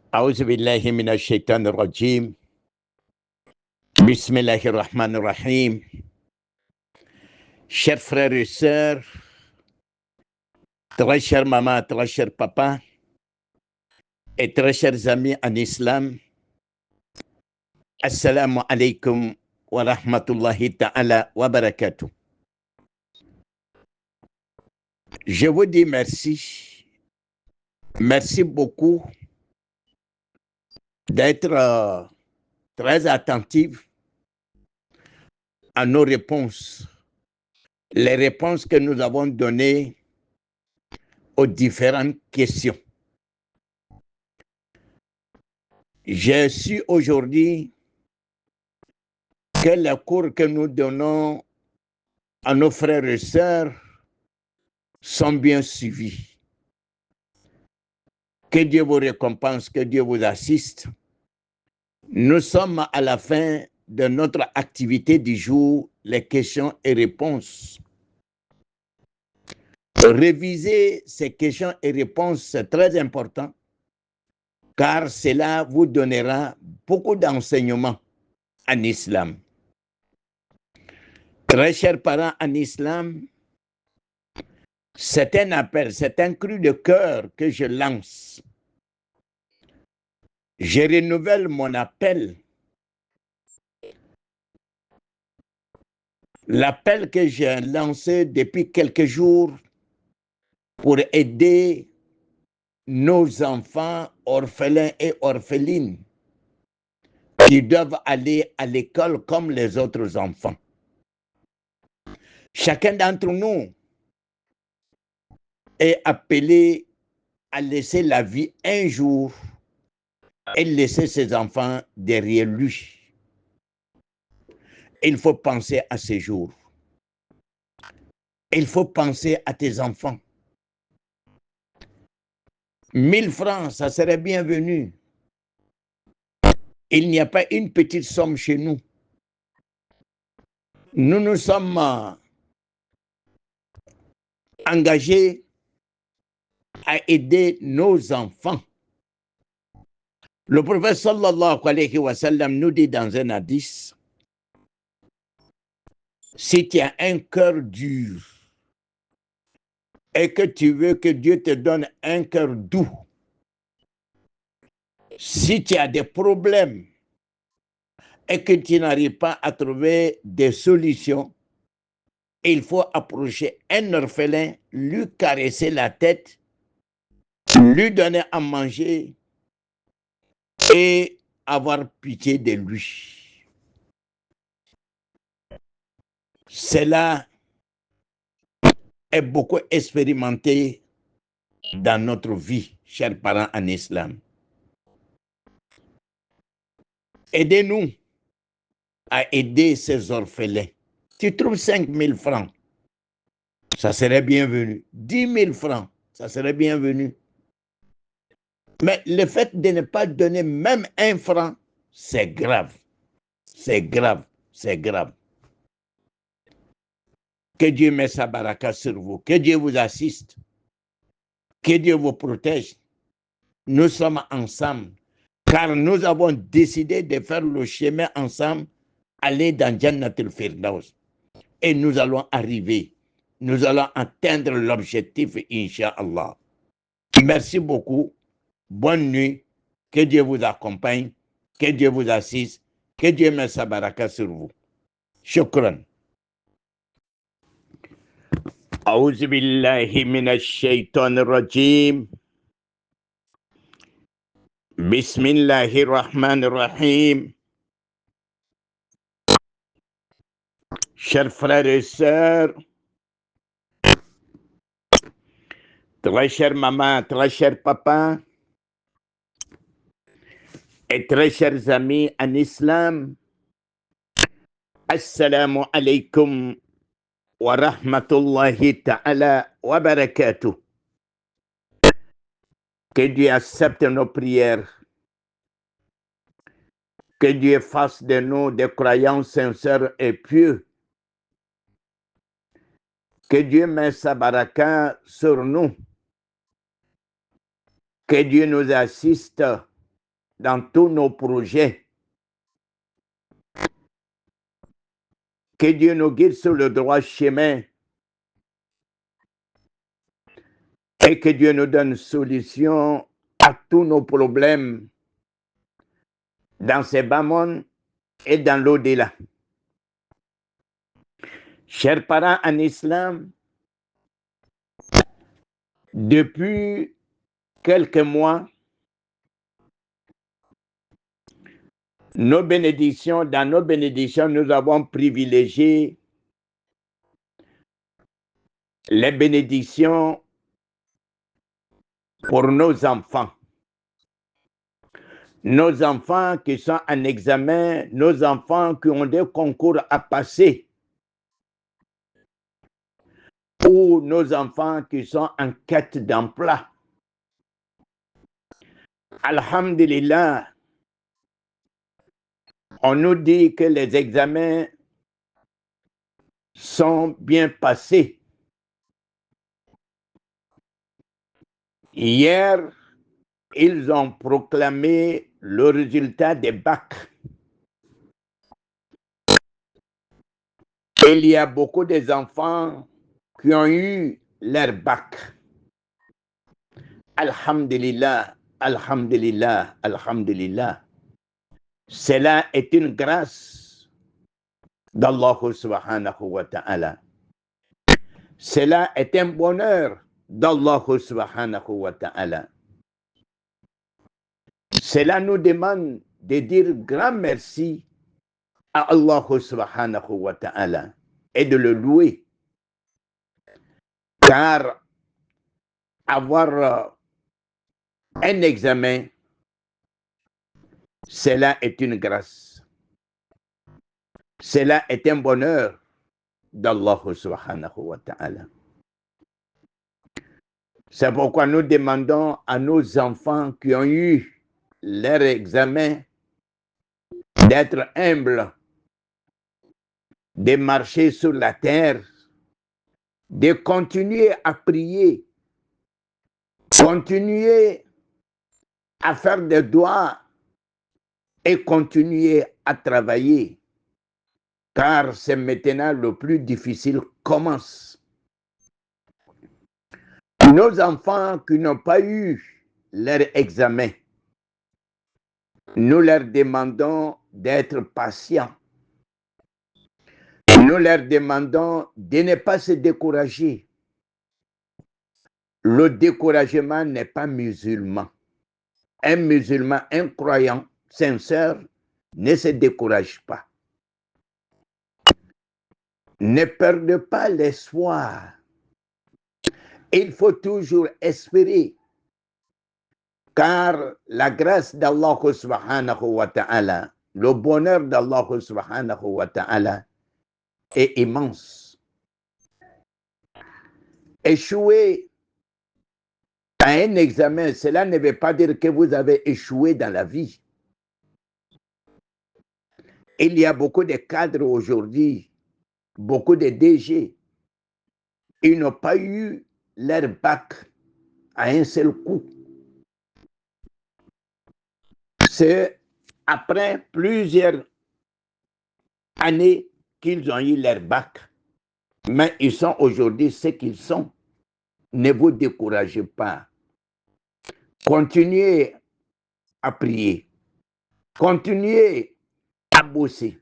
أعوذ بالله من الشيطان الرجيم. بسم الله الرحمن الرحيم. Chers frères et sœurs, très chère maman, très cher papa et très chers amis en islam, Assalamu alaikum wa rahmatullahi ta'ala wa barakatuh. Je vous dis merci. Merci beaucoup d'être très attentifs à nos réponses. Les réponses que nous avons données aux différentes questions. Je suis aujourd'hui que les cours que nous donnons à nos frères et sœurs sont bien suivis. Que Dieu vous récompense, que Dieu vous assiste. Nous sommes à la fin de notre activité du jour, les questions et réponses. Réviser ces questions et réponses, c'est très important, car cela vous donnera beaucoup d'enseignements en islam. Très chers parents en islam, c'est un appel, c'est un cri de cœur que je lance. Je renouvelle mon appel. L'appel que j'ai lancé depuis quelques jours pour aider nos enfants orphelins et orphelines qui doivent aller à l'école comme les autres enfants. Chacun d'entre nous est appelé à laisser la vie un jour et laisser ses enfants derrière lui. Il faut penser à ces jours. Il faut penser à tes enfants. 1000 francs, ça serait bienvenu. Il n'y a pas une petite somme chez nous. Nous nous sommes engagés à aider nos enfants. Le prophète sallallahu alayhi wa sallam nous dit dans un hadith, si tu as un cœur dur et que tu veux que Dieu te donne un cœur doux, si tu as des problèmes et que tu n'arrives pas à trouver des solutions, il faut approcher un orphelin, lui caresser la tête, lui donner à manger et avoir pitié de lui. Cela est beaucoup expérimenté dans notre vie, chers parents en islam. Aidez-nous à aider ces orphelins. Tu trouves 5 000 francs, ça serait bienvenu. 10 000 francs, ça serait bienvenu. Mais le fait de ne pas donner même 1 franc, c'est grave. C'est grave, c'est grave. Que Dieu mette sa baraka sur vous, que Dieu vous assiste, que Dieu vous protège. Nous sommes ensemble, car nous avons décidé de faire le chemin ensemble, aller dans Jannatul Firdaus. Et nous allons arriver, nous allons atteindre l'objectif, Inch'Allah. Merci beaucoup, bonne nuit, que Dieu vous accompagne, que Dieu vous assiste, que Dieu mette sa baraka sur vous. Shukran. أعوذ بالله من الشيطان الرجيم. بسم الله الرحمن الرحيم. Chers frères et sœurs, très chère maman, très cher papa, et très chers amis en islam, Assalamu alaikum wa rahmatullahi ta'ala wa barakatuh. Que Dieu accepte nos prières. Que Dieu fasse de nous des croyants sincères et pieux. Que Dieu mette sa baraka sur nous. Que Dieu nous assiste dans tous nos projets. Que Dieu nous guide sur le droit chemin et que Dieu nous donne solution à tous nos problèmes dans ces bas mondes et dans l'au-delà. Chers parents en islam, depuis quelques mois, dans nos bénédictions, nous avons privilégié les bénédictions pour nos enfants. Nos enfants qui sont en examen, nos enfants qui ont des concours à passer, ou nos enfants qui sont en quête d'emploi. Alhamdulillah, on nous dit que les examens sont bien passés. Hier, ils ont proclamé le résultat des bacs. Il y a beaucoup d'enfants qui ont eu leur bac. Alhamdulillah, alhamdulillah, alhamdulillah. Cela est une grâce d'Allah subhanahu wa ta'ala. Cela est un bonheur d'Allah subhanahu wa ta'ala. Cela nous demande de dire grand merci à Allah subhanahu wa ta'ala et de le louer. Car avoir un examen, cela est une grâce. Cela est un bonheur d'Allah subhanahu wa ta'ala. C'est pourquoi nous demandons à nos enfants qui ont eu leur examen d'être humbles, de marcher sur la terre, de continuer à prier, continuer à faire des doigts et continuer à travailler. Car c'est maintenant le plus difficile commence. Nos enfants qui n'ont pas eu leur examen, nous leur demandons d'être patients. Nous leur demandons de ne pas se décourager. Le découragement n'est pas musulman. Un musulman, un croyant sincère, ne se décourage pas. Ne perdez pas l'espoir. Il faut toujours espérer. Car la grâce d'Allah subhanahu wa ta'ala, le bonheur d'Allah subhanahu wa ta'ala est immense. Échouer à un examen, cela ne veut pas dire que vous avez échoué dans la vie. Il y a beaucoup de cadres aujourd'hui, beaucoup de DG, ils n'ont pas eu leur bac à un seul coup. C'est après plusieurs années qu'ils ont eu leur bac. Mais ils sont aujourd'hui ce qu'ils sont. Ne vous découragez pas. Continuez à prier. Continuez à bosser.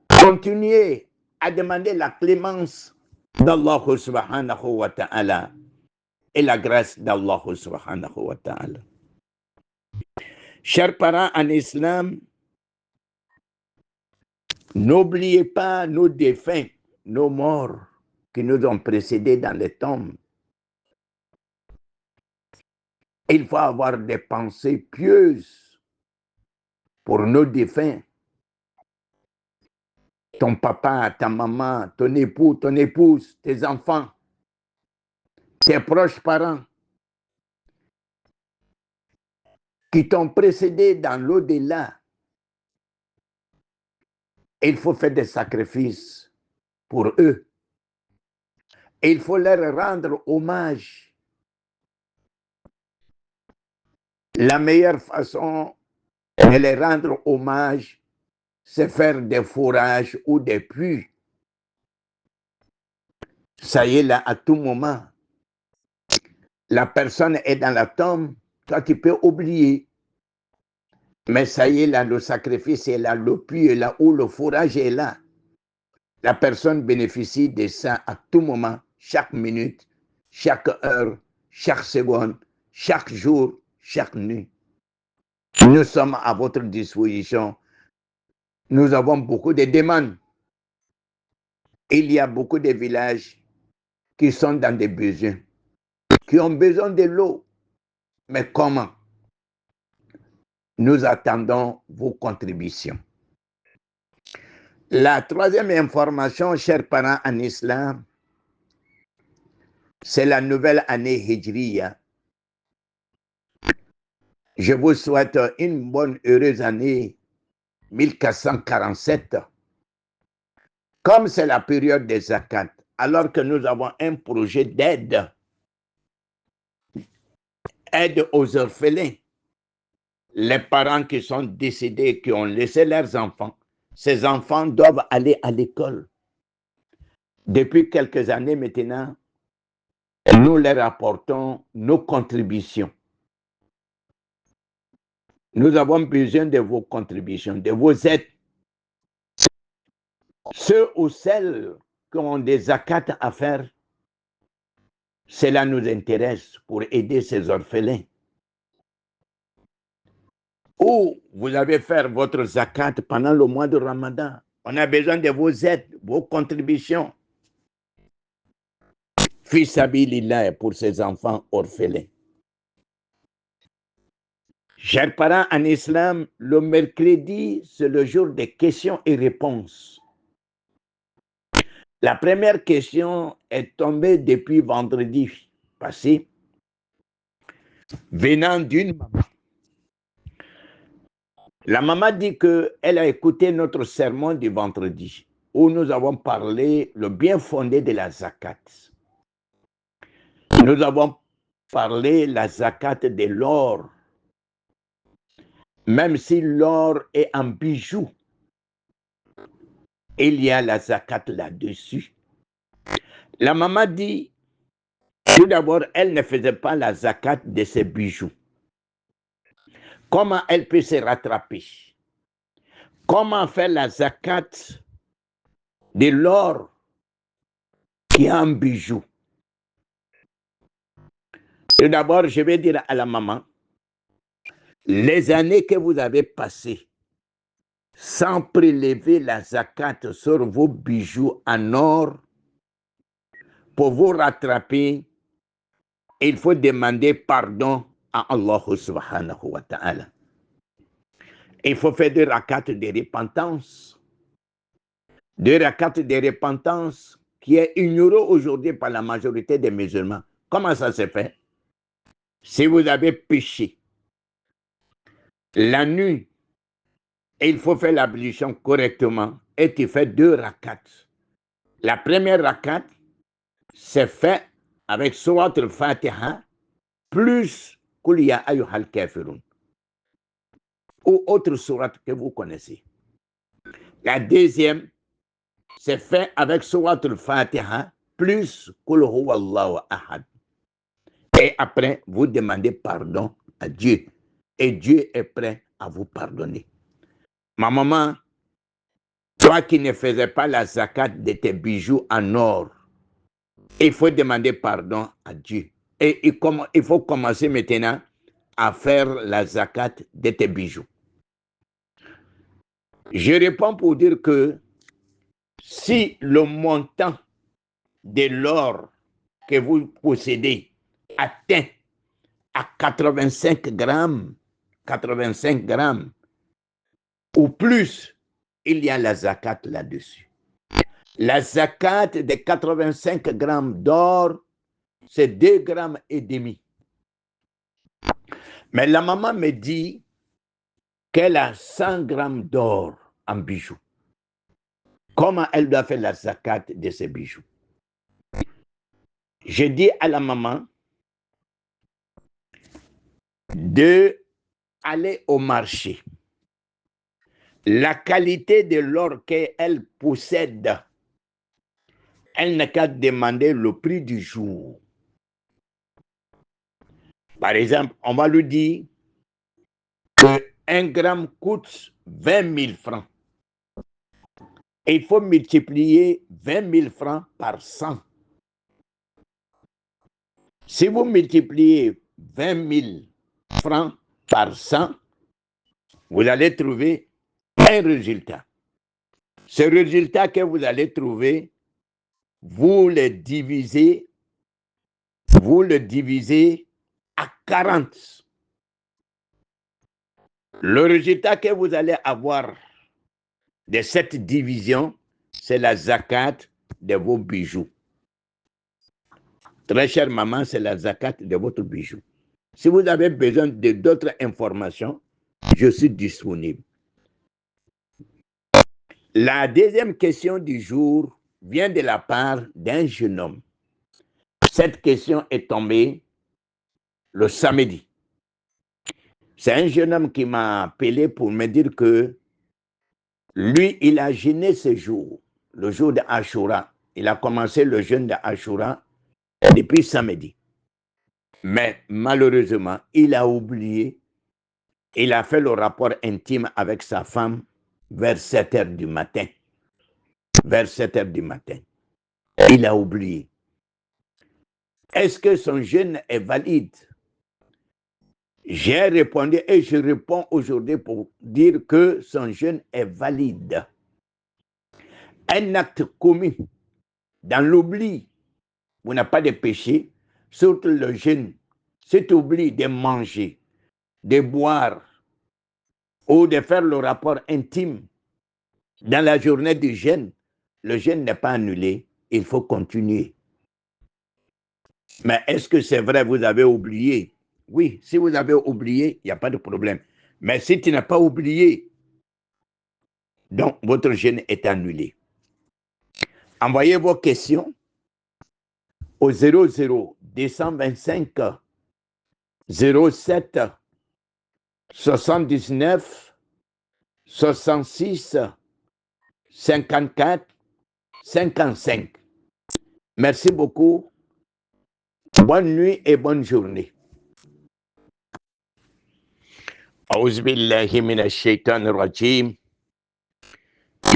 Continuez à demander la clémence d'Allah subhanahu wa ta'ala et la grâce d'Allah subhanahu wa ta'ala. Chers parents en islam, n'oubliez pas nos défunts, nos morts qui nous ont précédés dans les tombes. Il faut avoir des pensées pieuses pour nos défunts. Ton papa, ta maman, ton époux, ton épouse, tes enfants, tes proches parents qui t'ont précédé dans l'au-delà. Il faut faire des sacrifices pour eux. Il faut leur rendre hommage. La meilleure façon de les rendre hommage, c'est faire des fourrages ou des puits. Ça y est, là, à tout moment, la personne est dans la tombe, toi tu peux oublier. Mais ça y est, là, le sacrifice est là, le puits est là, ou le fourrage est là. La personne bénéficie de ça à tout moment, chaque minute, chaque heure, chaque seconde, chaque jour, chaque nuit. Nous sommes à votre disposition. Nous avons beaucoup de demandes. Il y a beaucoup de villages qui sont dans des besoins, qui ont besoin de l'eau. Mais comment? Nous attendons vos contributions. La troisième information, chers parents en islam, c'est la nouvelle année Hijriya. Je vous souhaite une bonne, heureuse année 1447. Comme c'est la période des zakat, alors que nous avons un projet d'aide, aide aux orphelins, les parents qui sont décédés, qui ont laissé leurs enfants, ces enfants doivent aller à l'école. Depuis quelques années maintenant, nous leur apportons nos contributions. Nous avons besoin de vos contributions, de vos aides. Ceux ou celles qui ont des zakats à faire, cela nous intéresse pour aider ces orphelins. Ou vous allez faire votre zakat pendant le mois de Ramadan. On a besoin de vos aides, vos contributions. Fils sabilillah pour ces enfants orphelins. Chers parents en islam, le mercredi, c'est le jour des questions et réponses. La première question est tombée depuis vendredi passé, venant d'une maman. La maman dit qu'elle a écouté notre sermon du vendredi, où nous avons parlé le bien fondé de la zakat. Nous avons parlé la zakat de l'or. Même si l'or est en bijoux, il y a la zakat là-dessus. La maman dit, tout d'abord, elle ne faisait pas la zakat de ses bijoux. Comment elle peut se rattraper? Comment faire la zakat de l'or qui est en bijoux? Tout d'abord, je vais dire à la maman, les années que vous avez passées sans prélever la zakat sur vos bijoux en or, pour vous rattraper, il faut demander pardon à Allah subhanahu wa ta'ala. Il faut faire des rakats de repentance. Des rakats de repentance qui est ignoré aujourd'hui par la majorité des musulmans. Comment ça se fait? Si vous avez péché la nuit, il faut faire l'ablution correctement et tu fais 2 rakats. La première rakat, c'est fait avec Surat al-Fatiha plus Qul ya ayyuhal kafirun ou autre sourate que vous connaissez. La deuxième, c'est fait avec Surat al-Fatiha plus Qul huwallahu ahad. Et après, vous demandez pardon à Dieu. Et Dieu est prêt à vous pardonner. Ma maman, toi qui ne faisais pas la zakat de tes bijoux en or, il faut demander pardon à Dieu. Et il faut commencer maintenant à faire la zakat de tes bijoux. Je réponds pour dire que si le montant de l'or que vous possédez atteint à 85 grammes ou plus, il y a la zakat là-dessus. La zakat de 85 grammes d'or, c'est 2,5 grammes. Mais la maman me dit qu'elle a 100 grammes d'or en bijoux. Comment elle doit faire la zakat de ces bijoux? Je dis à la maman d'aller au marché la qualité de l'or qu'elle possède, elle n'a qu'à demander le prix du jour. Par exemple, on va lui dire que 1 gramme coûte 20 000 francs. Et il faut multiplier 20 000 francs par 100. Si vous multipliez 20 000 francs par 100, vous allez trouver un résultat. Ce résultat que vous allez trouver, vous le divisez à 40. Le résultat que vous allez avoir de cette division, c'est la zakat de vos bijoux. Très chère maman, c'est la zakat de votre bijou. Si vous avez besoin de d'autres informations, je suis disponible. La deuxième question du jour vient de la part d'un jeune homme. Cette question est tombée le samedi. C'est un jeune homme qui m'a appelé pour me dire que lui, il a jeûné ce jour, le jour de Ashura. Il a commencé le jeûne de Ashura depuis samedi. Mais malheureusement, il a oublié. Il a fait le rapport intime avec sa femme vers 7 heures du matin. Vers 7 heures du matin. Il a oublié. Est-ce que son jeûne est valide? J'ai répondu et je réponds aujourd'hui pour dire que son jeûne est valide. Un acte commis dans l'oubli, vous n'avez pas de péché, surtout le jeûne. Si tu oublies de manger, de boire ou de faire le rapport intime dans la journée du jeûne, le jeûne n'est pas annulé, il faut continuer. Mais est-ce que c'est vrai, vous avez oublié? Oui, si vous avez oublié, il n'y a pas de problème. Mais si tu n'as pas oublié, donc votre jeûne est annulé. Envoyez vos questions au 00 225 07 79 66 54 55. Merci beaucoup. Bonne nuit et bonne journée. أعوذ بالله من الشيطان الرجيم.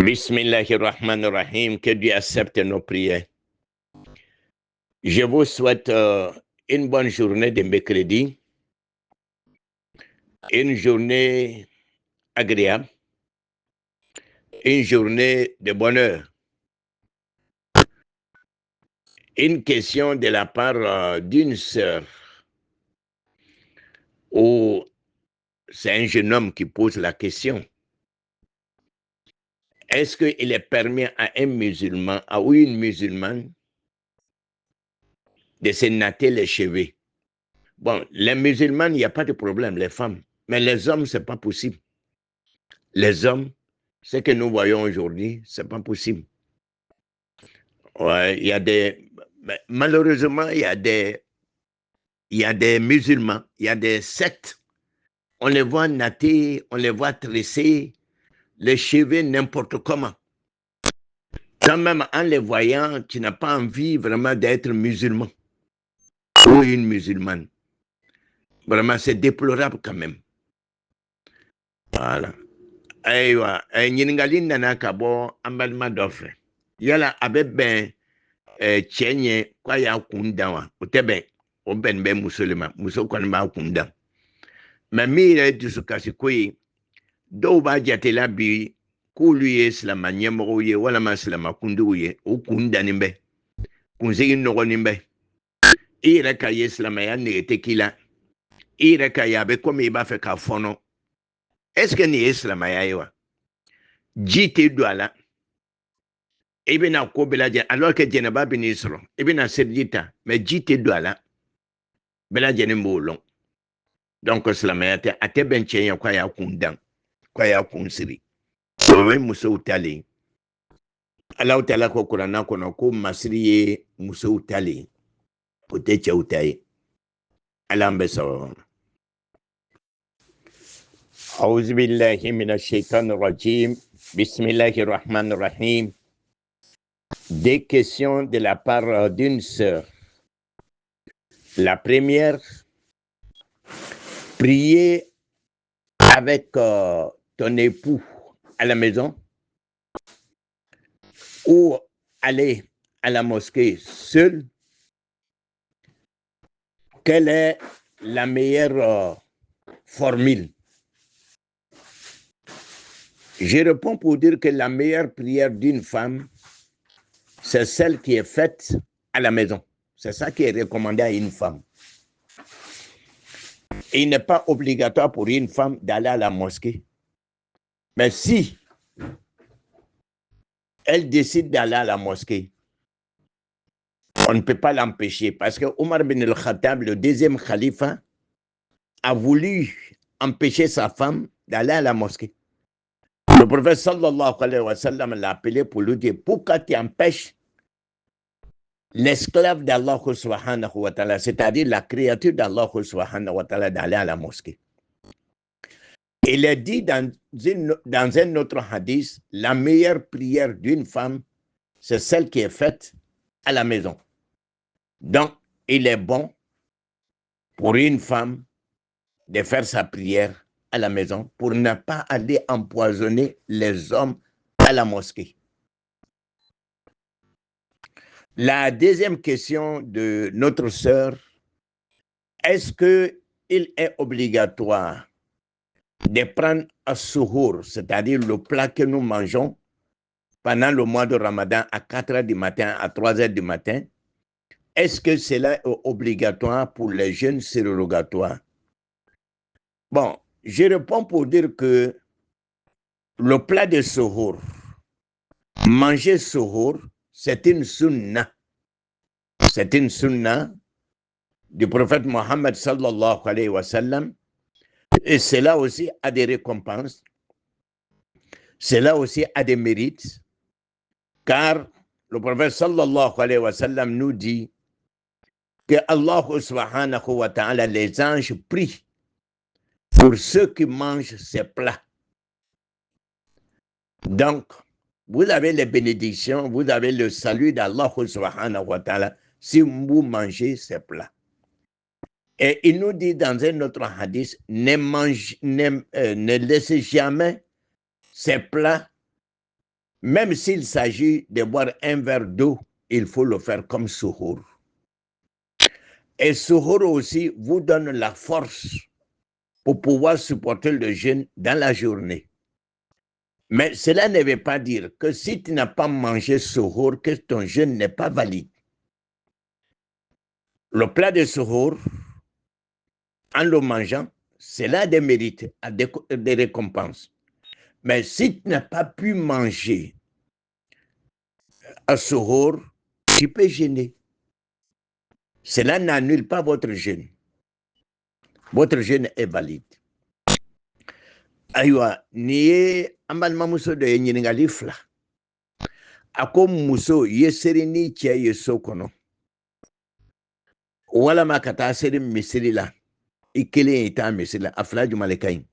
Bismillahirrahmanirrahim. Que Dieu accepte nos prières. Je vous souhaite une bonne journée de mercredi, une journée agréable, une journée de bonheur. Une question de la part d'une sœur, où c'est un jeune homme qui pose la question. Est-ce qu'il est permis à un musulman, ou une musulmane, de se natter les cheveux? Bon, les musulmanes, il n'y a pas de problème, les femmes. Mais les hommes, ce n'est pas possible. Les hommes, ce que nous voyons aujourd'hui, ce n'est pas possible. Ouais, il y a des... Malheureusement, il y a des musulmans, il y a des sectes. On les voit natter, on les voit tresser, les cheveux n'importe comment. Quand même, en les voyant, tu n'as pas envie vraiment d'être musulman ou une musulmane. Vraiment, c'est déplorable quand même. Voilà. Aywa, ɲininkali nana ka bɔ an balima dɔ fɛ. Yala a bɛ bɛn cɛ ɲɛ k'a y'a kun dan wa? O tɛ bɛn. O bɛn bɛ muso le ma. Muso kɔni b'a kun dan. Mɛ min yɛrɛ ye dusukasiko ye, dɔw b'a jatela bi k'olu ye silama ɲɛmɔgɔw ye walama silama kuntigiw ye. O kun dannen bɛ. Kunsigi nɔgɔnin bɛ. I yɛrɛ ka ye silamɛya nege tɛ k'i la. I yɛrɛ ka ye a bɛ komi i b'a fɛ k'a fɔnɔ. Est-ce que nin ye silamɛya ye wa? Ji tɛ don a la. I bɛna ko bɛɛ lajɛlen, alors que jɛnɛba bɛ n'i sɔrɔ, i bɛna seliji ta, mais ji tɛ don a la. Bɛɛ lajɛlen b'o lɔn. Donc silamɛya tɛ, a tɛ bɛn cɛ ɲɛ k'a y'a kun dan, k'a y'a kun siri. O ye musow talen ye. Ala Taala ko kuranna kɔnɔ ko masiri ye musow talen ye, o tɛ cɛw ta ye. Ala an bɛ sababa ma. أعوذ بالله من الشيطان الرجيم بسم الله الرحمن الرحيم. Des questions de la part d'une sœur. La première, prier avec ton époux à la maison ou aller à la mosquée seul. Quelle est la meilleure formule? Je réponds pour dire que la meilleure prière d'une femme, c'est celle qui est faite à la maison. C'est ça qui est recommandé à une femme. Il n'est pas obligatoire pour une femme d'aller à la mosquée. Mais si elle décide d'aller à la mosquée, on ne peut pas l'empêcher parce que Omar bin al-Khattab, le deuxième khalife, a voulu empêcher sa femme d'aller à la mosquée. Le prophète sallallahu alayhi wa sallam l'a appelé pour lui dire pourquoi tu empêches l'esclave d'Allah subhanahu wa ta'ala, c'est-à-dire la créature d'Allah subhanahu wa ta'ala, d'aller à la mosquée. Il est dit dans un autre hadith, la meilleure prière d'une femme, c'est celle qui est faite à la maison. Donc, il est bon pour une femme de faire sa prière à la maison pour ne pas aller empoisonner les hommes à la mosquée. La deuxième question de notre sœur, est-ce qu'il est obligatoire de prendre un suhour, c'est-à-dire le plat que nous mangeons pendant le mois de Ramadan à 4 h du matin, à 3 h du matin? Est-ce que cela est obligatoire pour les jeunes surrogatoires? Bon, je réponds pour dire que le plat de suhour, manger suhour, c'est une sunna. C'est une sunna du prophète Mohammed sallallahu alayhi wa sallam. Et cela aussi a des récompenses. Cela aussi a des mérites. Car le prophète sallallahu alayhi wa sallam nous dit que Allah subhanahu wa ta'ala, les anges prient pour ceux qui mangent ces plats. Donc, vous avez les bénédictions, vous avez le salut d'Allah subhanahu wa ta'ala si vous mangez ces plats. Et il nous dit dans un autre hadith, ne laissez jamais ces plats, même s'il s'agit de boire un verre d'eau, il faut le faire comme suhour. Et suhour aussi vous donne la force pour pouvoir supporter le jeûne dans la journée. Mais cela ne veut pas dire que si tu n'as pas mangé suhour, que ton jeûne n'est pas valide. Le plat de suhour, en le mangeant, cela a des mérites, a des récompenses. Mais si tu n'as pas pu manger un suhour, tu peux jeûner. Cela n'annule pas votre jeûne. Votre jeûne est valide. Aywa, ni amalma muso de nyiningali fla. Ako muso yeseri ni che yeso kono. Wala makata seri misiri la. Ikele ita misiri la. Afla jumalekain.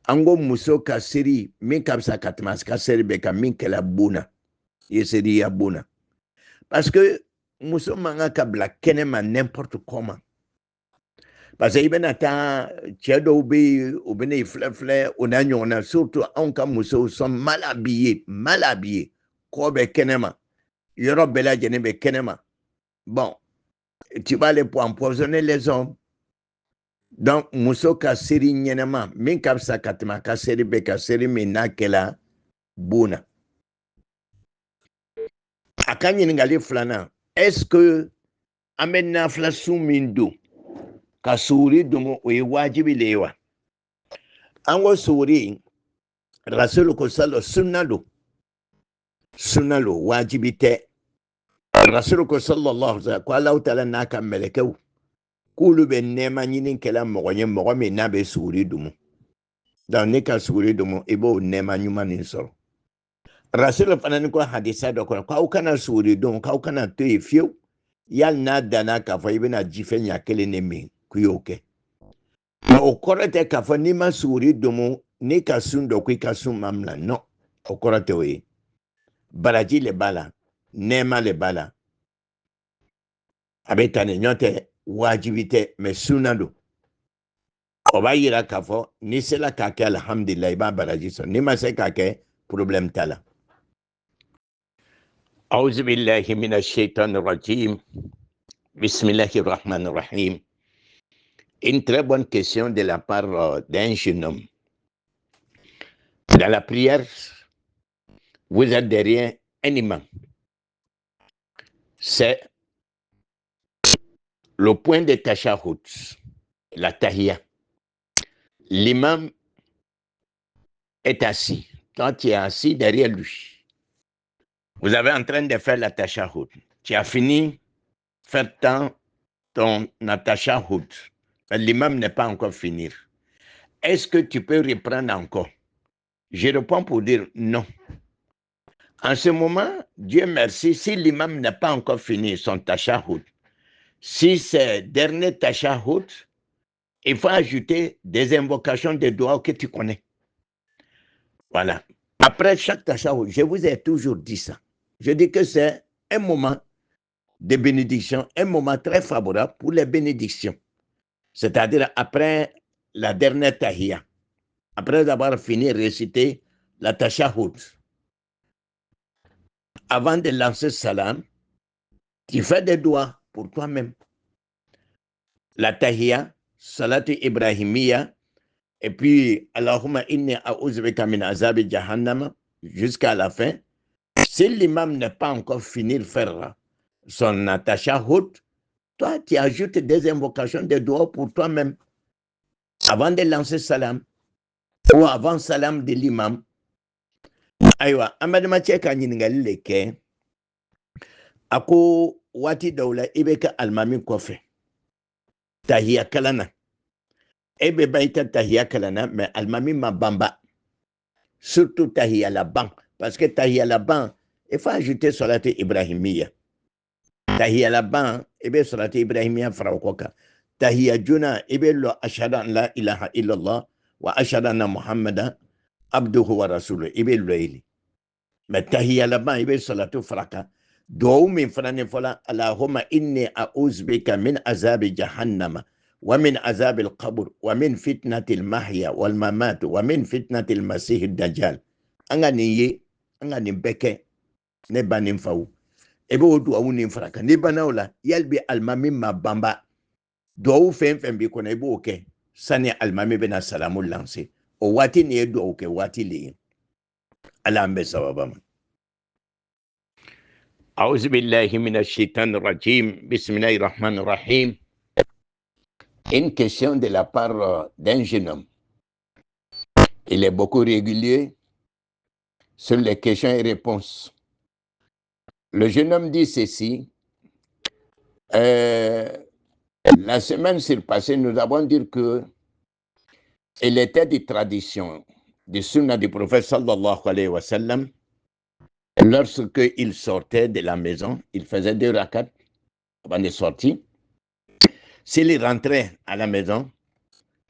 Ango muso ka seri min kapsa katmas ka seri beka min kela buna. Yeseri ya buna. Parce que muso manga kabla kenema n'importe comment. Parce que ibena ta tchedo oubene flefle onanyona surtout anka muso sont mal habillés kobe kenema yoro bela jenebe kenema. Bon, tu vas aller pour empoisonner les hommes. Donc muso ka seri nyenema min kapsa katima ka seri be ka seri mina kela buna. Akanyi ngali flana, est-ce que amena flasu mindo kasuri dumo we wajibi lewa? Ango suri rasulu ko salo sunnalo wajibi te. Rasulu ko sallallahu alaihi wasallam ko Allah ta'ala naka melekeu kulu be nema nyinin kela mogo me na be suri dumo. Dan ne ka suri dumo ibo nema nyuma nin soro. Rasulu fanani ko hadisa do ko kana suri dumo ka kana to efio yal na dana ka fa ibena jifenya kele ne me kuyoke. Mais au korete k'a fɔ n'i ma suguri domo n'i ka sun dɔ ko i ka sun ma bila non o kɔrɔ tɛ o ye baraji le b'a la nɛɛma le b'a la a bɛ ta ni ɲɔ tɛ wajibi tɛ mais sunna don o b'a yira k'a fɔ n'i sera k'a kɛ alhamdulilayi i b'a baraji sɔrɔ n'i ma se k'a kɛ problème t'a la أعوذ بالله من الشيطان الرجيم بسم الله الرحمن الرحيم. Une très bonne question de la part d'un jeune homme. Dans la prière, vous êtes derrière un imam. C'est le point de tashahhud, la tahiyya. L'imam est assis. Toi, tu es assis derrière lui. Vous avez en train de faire la tashahhud. Tu as fini de faire ton tashahhud. L'imam n'est pas encore fini. Est-ce que tu peux reprendre encore? Je réponds pour dire non. En ce moment, Dieu merci, si l'imam n'a pas encore fini son tashahhud, si c'est dernier tashahhud, il faut ajouter des invocations de doigts que tu connais. Voilà. Après chaque tashahhud, je vous ai toujours dit ça. Je dis que c'est un moment de bénédiction, un moment très favorable pour les bénédictions. C'est-à-dire après la dernière tahiyya, après avoir fini de réciter la tashahhud, avant de lancer salam, tu fais des doigts pour toi-même. La tahiyya, salatu ibrahimiya, et puis Allahumma inni a'udhubika min azabi jahannam jusqu'à la fin. Si l'imam n'est pas encore fini de faire son tashahhud, toi tu ajoutes des invocations de doigts pour toi-même avant de lancer salam ou avant salam de l'imam. Aywa, amadama cheka ɲininkali le kɛ a ko waati dɔw la i bɛ kɛ alimami kɔfɛ tahiya kalan na e bɛ ban i ta tahiya kalan na mais alimami ma banba surtout tahiya laban parce que tahiya laban il faut ajouter salati ibrahimiya tahiya laban i bɛ salati ibrahimiya fara o kɔ kan tahiya joona i bɛ lɔ ashhadu an la ilaha illallah wa ashhadu anna muhammadan abduhu wa rasuluhu i bɛ lɔ yeli mais tahiya laban i bɛ salatu fara kan duwawu min fana ni fɔla allahumma inni a'uzbika min azabi jahannama wa min azabi al-qabr wa min fitnati al-mahya wal mamat wa min fitnati al-masih ad-dajjal an ka nin ye an ka nin bɛɛ kɛ ne ba nin faw e b'o duwawu nin fara kan ni bana o la yali bi alimami ma banba duwawu fɛn fɛn b'i kɔnɔ i b'o kɛ sani alimami bɛna salamu lanse o waati nin ye duwawu kɛ waati le ye ala an bɛ sababa ma. أعوذ بالله من الشيطان الرجيم بسم الله الرحمن الرحيم. Une question de la part d'un jeune homme. Il est beaucoup régulier sur les questions et réponses. Le jeune homme dit ceci. La semaine surpassée, nous avons dit que il était des traditions du sunna du prophète sallallahu alayhi wa sallam. Lorsqu'il sortait de la maison, il faisait 2 rakats avant de sortir. S'il rentrait à la maison,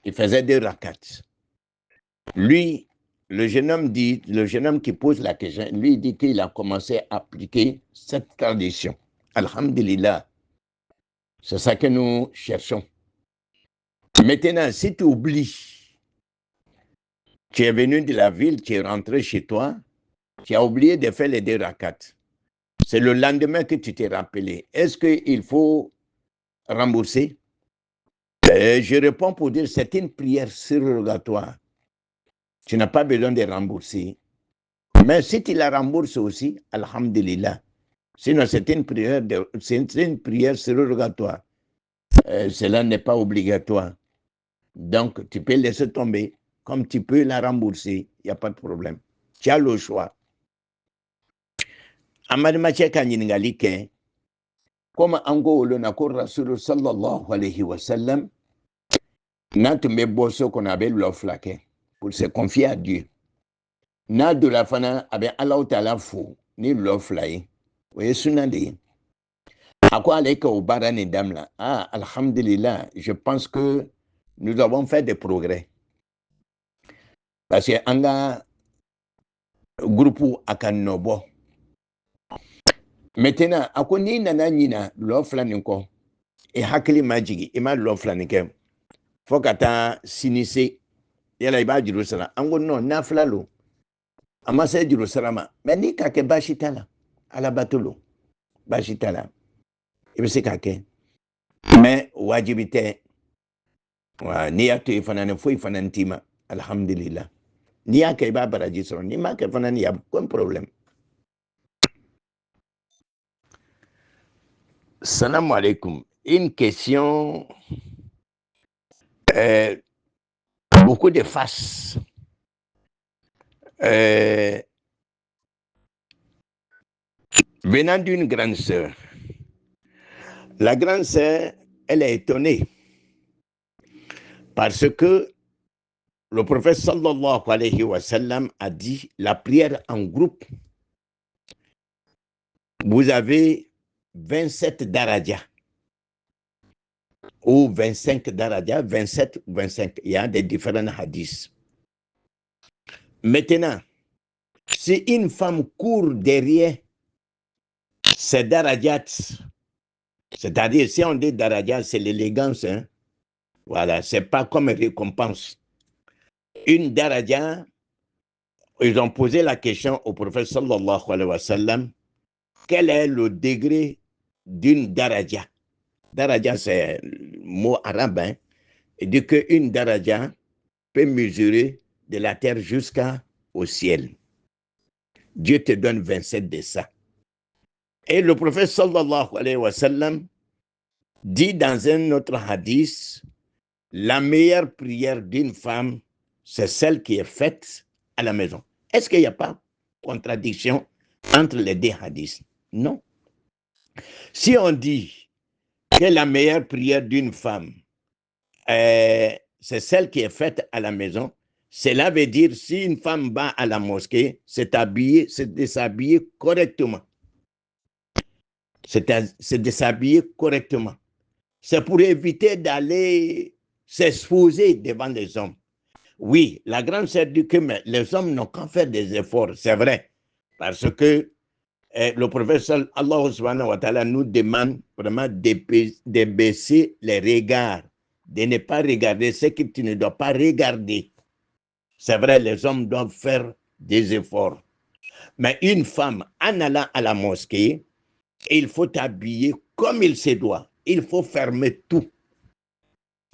il faisait 2 rakats. Lui, le jeune homme qui pose la question, lui dit qu'il a commencé à appliquer cette tradition. Alhamdulillah, c'est ça que nous cherchons. Maintenant, si tu oublies, tu es venu de la ville, tu es rentré chez toi, tu as oublié de faire les 2 rakats. C'est le lendemain que tu t'es rappelé. Est-ce qu'il faut rembourser? Je réponds pour dire c'est une prière surrogatoire. Tu n'as pas besoin de rembourser. Mais si tu la rembourses aussi, alhamdulillah. Sinon, c'est une prière surrogatoire. Cela n'est pas obligatoire. Donc, tu peux laisser tomber. Comme tu peux la rembourser, il n'y a pas de problème. Tu as le choix. Amadama cheka ɲininkali kɛ comme an ko wolo na ko rasulu sallallahu alayhi wa sallam n'a tun bɛ bɔ so kɔnɔ a bɛ lɔ fila kɛ pour se confier à Dieu. N'a donna fana a bɛ Alahu Taala fo ni lɔ fila ye o ye sunna de ye. A ko ale ka o baara nin dabila alhamdulillah je pense que nous avons fait des progrès. Parce que anga groupe akanobo. Maintenant, akoni nana nina l'offlaninko et hakili majigi ima l'offlanike. Faut kata sinise yala iba Jerusalem. Ango no naflalo. Amase Jerusalem. Mais ni kake bashitala ala batolo. Bashitala. Ibe se kake. Mais wajibite ni yato ifanane fo ifanane tima. Alhamdulillah. Ni yake iba baraji soro. Ni ma ke fanane yab kon problème. Salam alaikum. Une question, beaucoup de faces. Venant d'une grande sœur. La grande sœur, elle est étonnée parce que le prophète sallallahu alayhi wa sallam a dit la prière en groupe. Vous avez 27 darajas ou 25 darajas, 27 ou 25. Il y a des différents hadiths. Maintenant, si une femme court derrière ces darajats, c'est-à-dire si on dit darajat, c'est l'élégance, hein? Voilà, c'est pas comme récompense. Une daraja, ils ont posé la question au prophète sallallahu alayhi wa sallam, quel est le degré d'une daraja? Daraja, c'est le mot arabe, hein? Il dit qu'une daraja peut mesurer de la terre jusqu'au ciel. Dieu te donne 27 de ça. Et le prophète sallallahu alayhi wa sallam dit dans un autre hadith, la meilleure prière d'une femme, c'est celle qui est faite à la maison. Est-ce qu'il n'y a pas contradiction entre les deux hadiths? Non. Si on dit que la meilleure prière d'une femme, c'est celle qui est faite à la maison, cela veut dire si une femme va à la mosquée, c'est de s'habiller correctement. C'est de s'habiller correctement. C'est pour éviter d'aller s'exposer devant les hommes. Oui, la grande sœur dit que les hommes n'ont qu'à faire des efforts, c'est vrai. Parce que le prophète Allah subhanahu wa ta'ala nous demande vraiment de baisser les regards, de ne pas regarder ce que tu ne dois pas regarder. C'est vrai, les hommes doivent faire des efforts. Mais une femme, en allant à la mosquée, il faut habiller comme il se doit. Il faut fermer tout.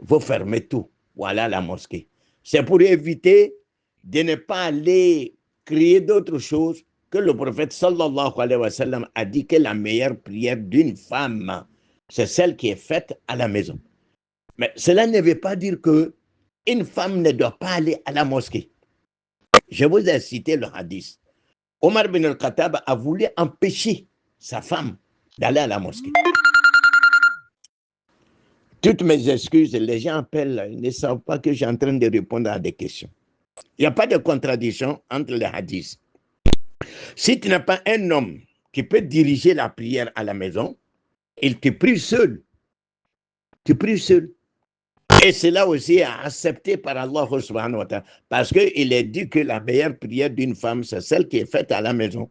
Il faut fermer tout. Voilà la mosquée. C'est pour éviter de ne pas aller créer d'autres choses que le prophète sallallahu alayhi wa sallam a dit que la meilleure prière d'une femme, c'est celle qui est faite à la maison. Mais cela ne veut pas dire que une femme ne doit pas aller à la mosquée. Je vous ai cité le hadith. Omar bin al-Khattab a voulu empêcher sa femme d'aller à la mosquée. Toutes mes excuses, les gens appellent, ils ne savent pas que je suis en train de répondre à des questions. Il n'y a pas de contradiction entre les hadiths. Si tu n'as pas un homme qui peut diriger la prière à la maison, il te prie seul. Tu pries seul. Et cela aussi est accepté par Allah subhanahu wa ta'ala. Parce qu'il est dit que la meilleure prière d'une femme, c'est celle qui est faite à la maison.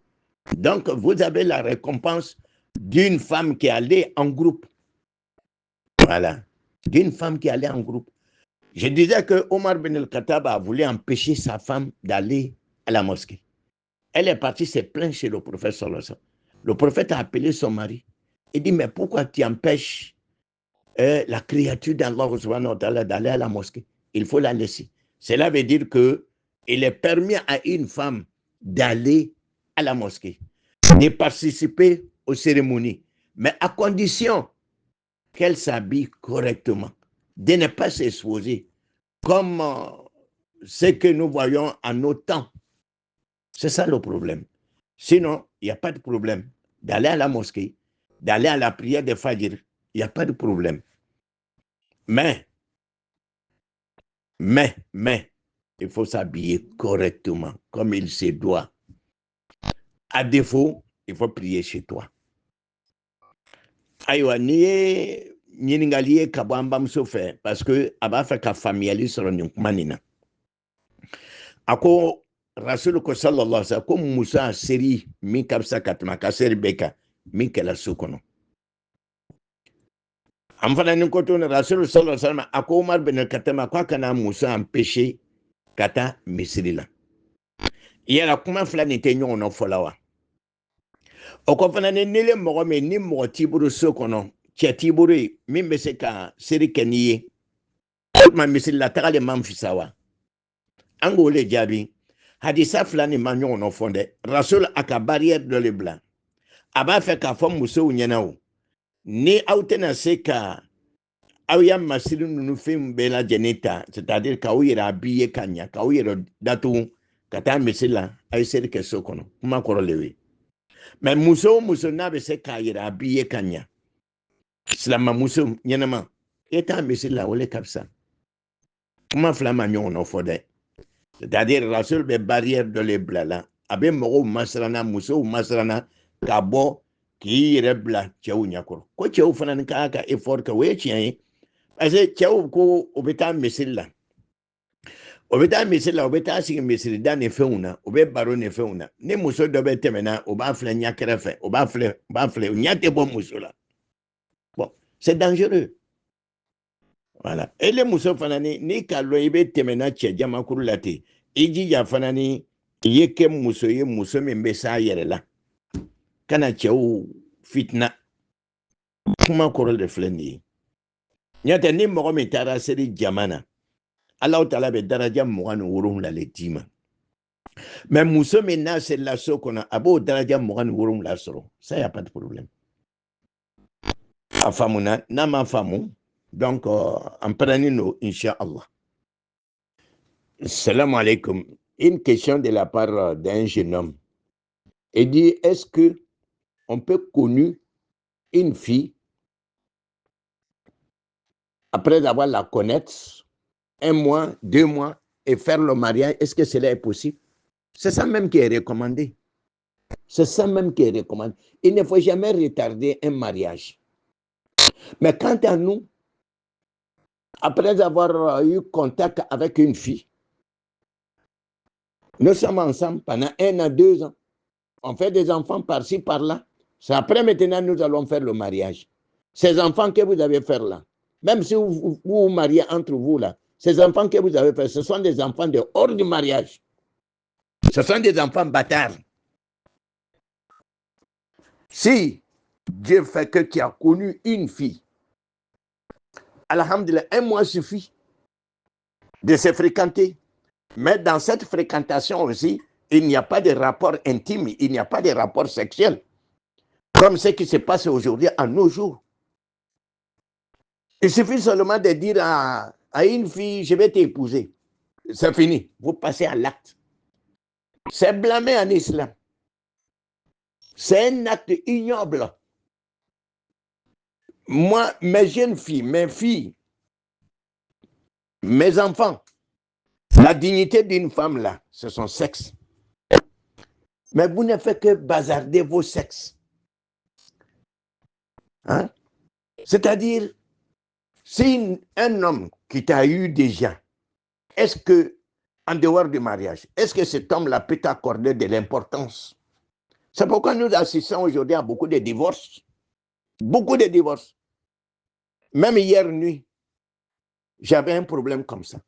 Donc, vous avez la récompense d'une femme qui est allée en groupe. Voilà. D'une femme qui est allée en groupe. Je disais que Omar bin al-Khattab a voulu empêcher sa femme d'aller à la mosquée. Elle est partie se plaindre chez le prophète sallallahu alayhi wa sallam. Le prophète a appelé son mari. Il dit, mais pourquoi tu empêches la créature d'Allah subhanahu wa ta'ala d'aller à la mosquée? Il faut la laisser. Cela veut dire qu'il est permis à une femme d'aller à la mosquée, de participer aux cérémonies, mais à condition qu'elle s'habille correctement, de ne pas s'exposer comme ce que nous voyons en nos temps. C'est ça le problème. Sinon, il n'y a pas de problème. D'aller à la mosquée, d'aller à la prière de Fajr, il n'y a pas de problème. Mais, il faut s'habiller correctement, comme il se doit. À défaut, il faut prier chez toi. Aïwa, ni ɲininkali ye ka bɔ an bamuso fɛ parce que a b'a fɛ ka faamuyali sɔrɔ nin kuma nin na a ko rasulu ko sallallahu alaihi wasallam ko muso a seri min ka fisa ka tɛmɛ a ka seri bɛɛ kan min kɛla so kɔnɔ an fana ni ko to ne rasulu sallallahu alaihi wasallam a ko Umar bin Khattab a ko a kana muso empêcher ka taa misiri la yala kuma fila nin tɛ ɲɔgɔn nɔ fɔla wa o ko fana ni nile mɔgɔ min ni mɔgɔ t'i bolo so kɔnɔ cɛ t'i bolo ye min bɛ se ka seri kɛ n'i ye o tuma misiri la taga le man fisa wa an k'o le jaabi hadisa fila nin ma ɲɔgɔn nɔ fɔ dɛ rasul a ka barrière dɔ le bila a b'a fɛ k'a fɔ musow ɲɛna o ni aw tɛna se ka aw ya masiri ninnu fɛn bɛɛ lajɛlen ta c'est-à-dire k'aw yɛrɛ habiller ka ɲa k'aw yɛrɛ datugu ka taa misiri la a ye seri kɛ so kɔnɔ kuma kɔrɔ le ye mais muso o muso n'a bɛ se k'a yɛrɛ habiller ka ɲa silamɛmuso ɲɛnama e t'a misiri la o le ka fisa kuma fila ma ɲɔgɔn nɔ fɔ dɛ c'est-à-dire rasul bɛ barrière dɔ le bila la a bɛ mɔgɔw masirana musow masirana ka bɔ k'i yɛrɛ bila cɛw ɲɛkɔrɔ ko cɛw fana ni ka ka effort kɛ o ye tiɲɛ ye parce que cɛw ko o bɛ taa misiri la o bɛ taa misiri la o bɛ taa sigi misiri da ni fɛnw na o bɛ baro ni fɛnw na ni muso dɔ bɛ tɛmɛna o b'a filɛ ɲɛ kɛrɛfɛ o b'a filɛ o ɲɛ tɛ bɔ muso la bon c'est dangereux voilà et les muso fana ni ka lɔn i bɛ tɛmɛna cɛ jamakuru la ten i jija fana ni i ye kɛ muso ye muso min bɛ s'a yɛrɛ la kana cɛw fitina kuma kɔrɔ de filɛ nin ye ɲɔtɛ ni mɔgɔ min taara seli jama na Alahu Taala bɛ daraja 27 le d'i ma mais muso min n'a selila so kɔnɔ a b'o daraja 27 sɔrɔ ça y a pas de problème a faamuna n'a ma faamu donc en prenant no Inch'Allah. Salam alaikum. Une question de la part d'un jeune homme. Il dit, est-ce que on peut connaître une fille après avoir la connaître 1 mois, 2 mois et faire le mariage? Est-ce que cela est possible? C'est ça même qui est recommandé. C'est ça même qui est recommandé. Il ne faut jamais retarder un mariage. Mais quant à nous, après avoir eu contact avec une fille, nous sommes ensemble pendant 1 an, 2 ans. On fait des enfants par-ci, par-là. C'est après maintenant nous allons faire le mariage. Ces enfants que vous avez fait là, même si vous vous mariez entre vous là, ces enfants que vous avez fait, ce sont des enfants de hors du mariage. Ce sont des enfants bâtards. Si Dieu fait que tu as connu une fille, alhamdulillah, 1 mois suffit de se fréquenter. Mais dans cette fréquentation aussi, il n'y a pas de rapport intime, il n'y a pas de rapport sexuel, comme ce qui se passe aujourd'hui à nos jours. Il suffit seulement de dire à une fille, je vais t'épouser. C'est fini, vous passez à l'acte. C'est blâmé en islam. C'est un acte ignoble. Moi, mes jeunes filles, mes filles, mes enfants, la dignité d'une femme là, c'est son sexe. Mais vous ne faites que bazarder vos sexes. Hein? C'est-à-dire, si un homme qui t'a eu déjà, est-ce que, en dehors du mariage, est-ce que cet homme-là peut t'accorder de l'importance? C'est pourquoi nous assistons aujourd'hui à beaucoup de divorces. Beaucoup de divorces. Même hier nuit, j'avais un problème comme ça.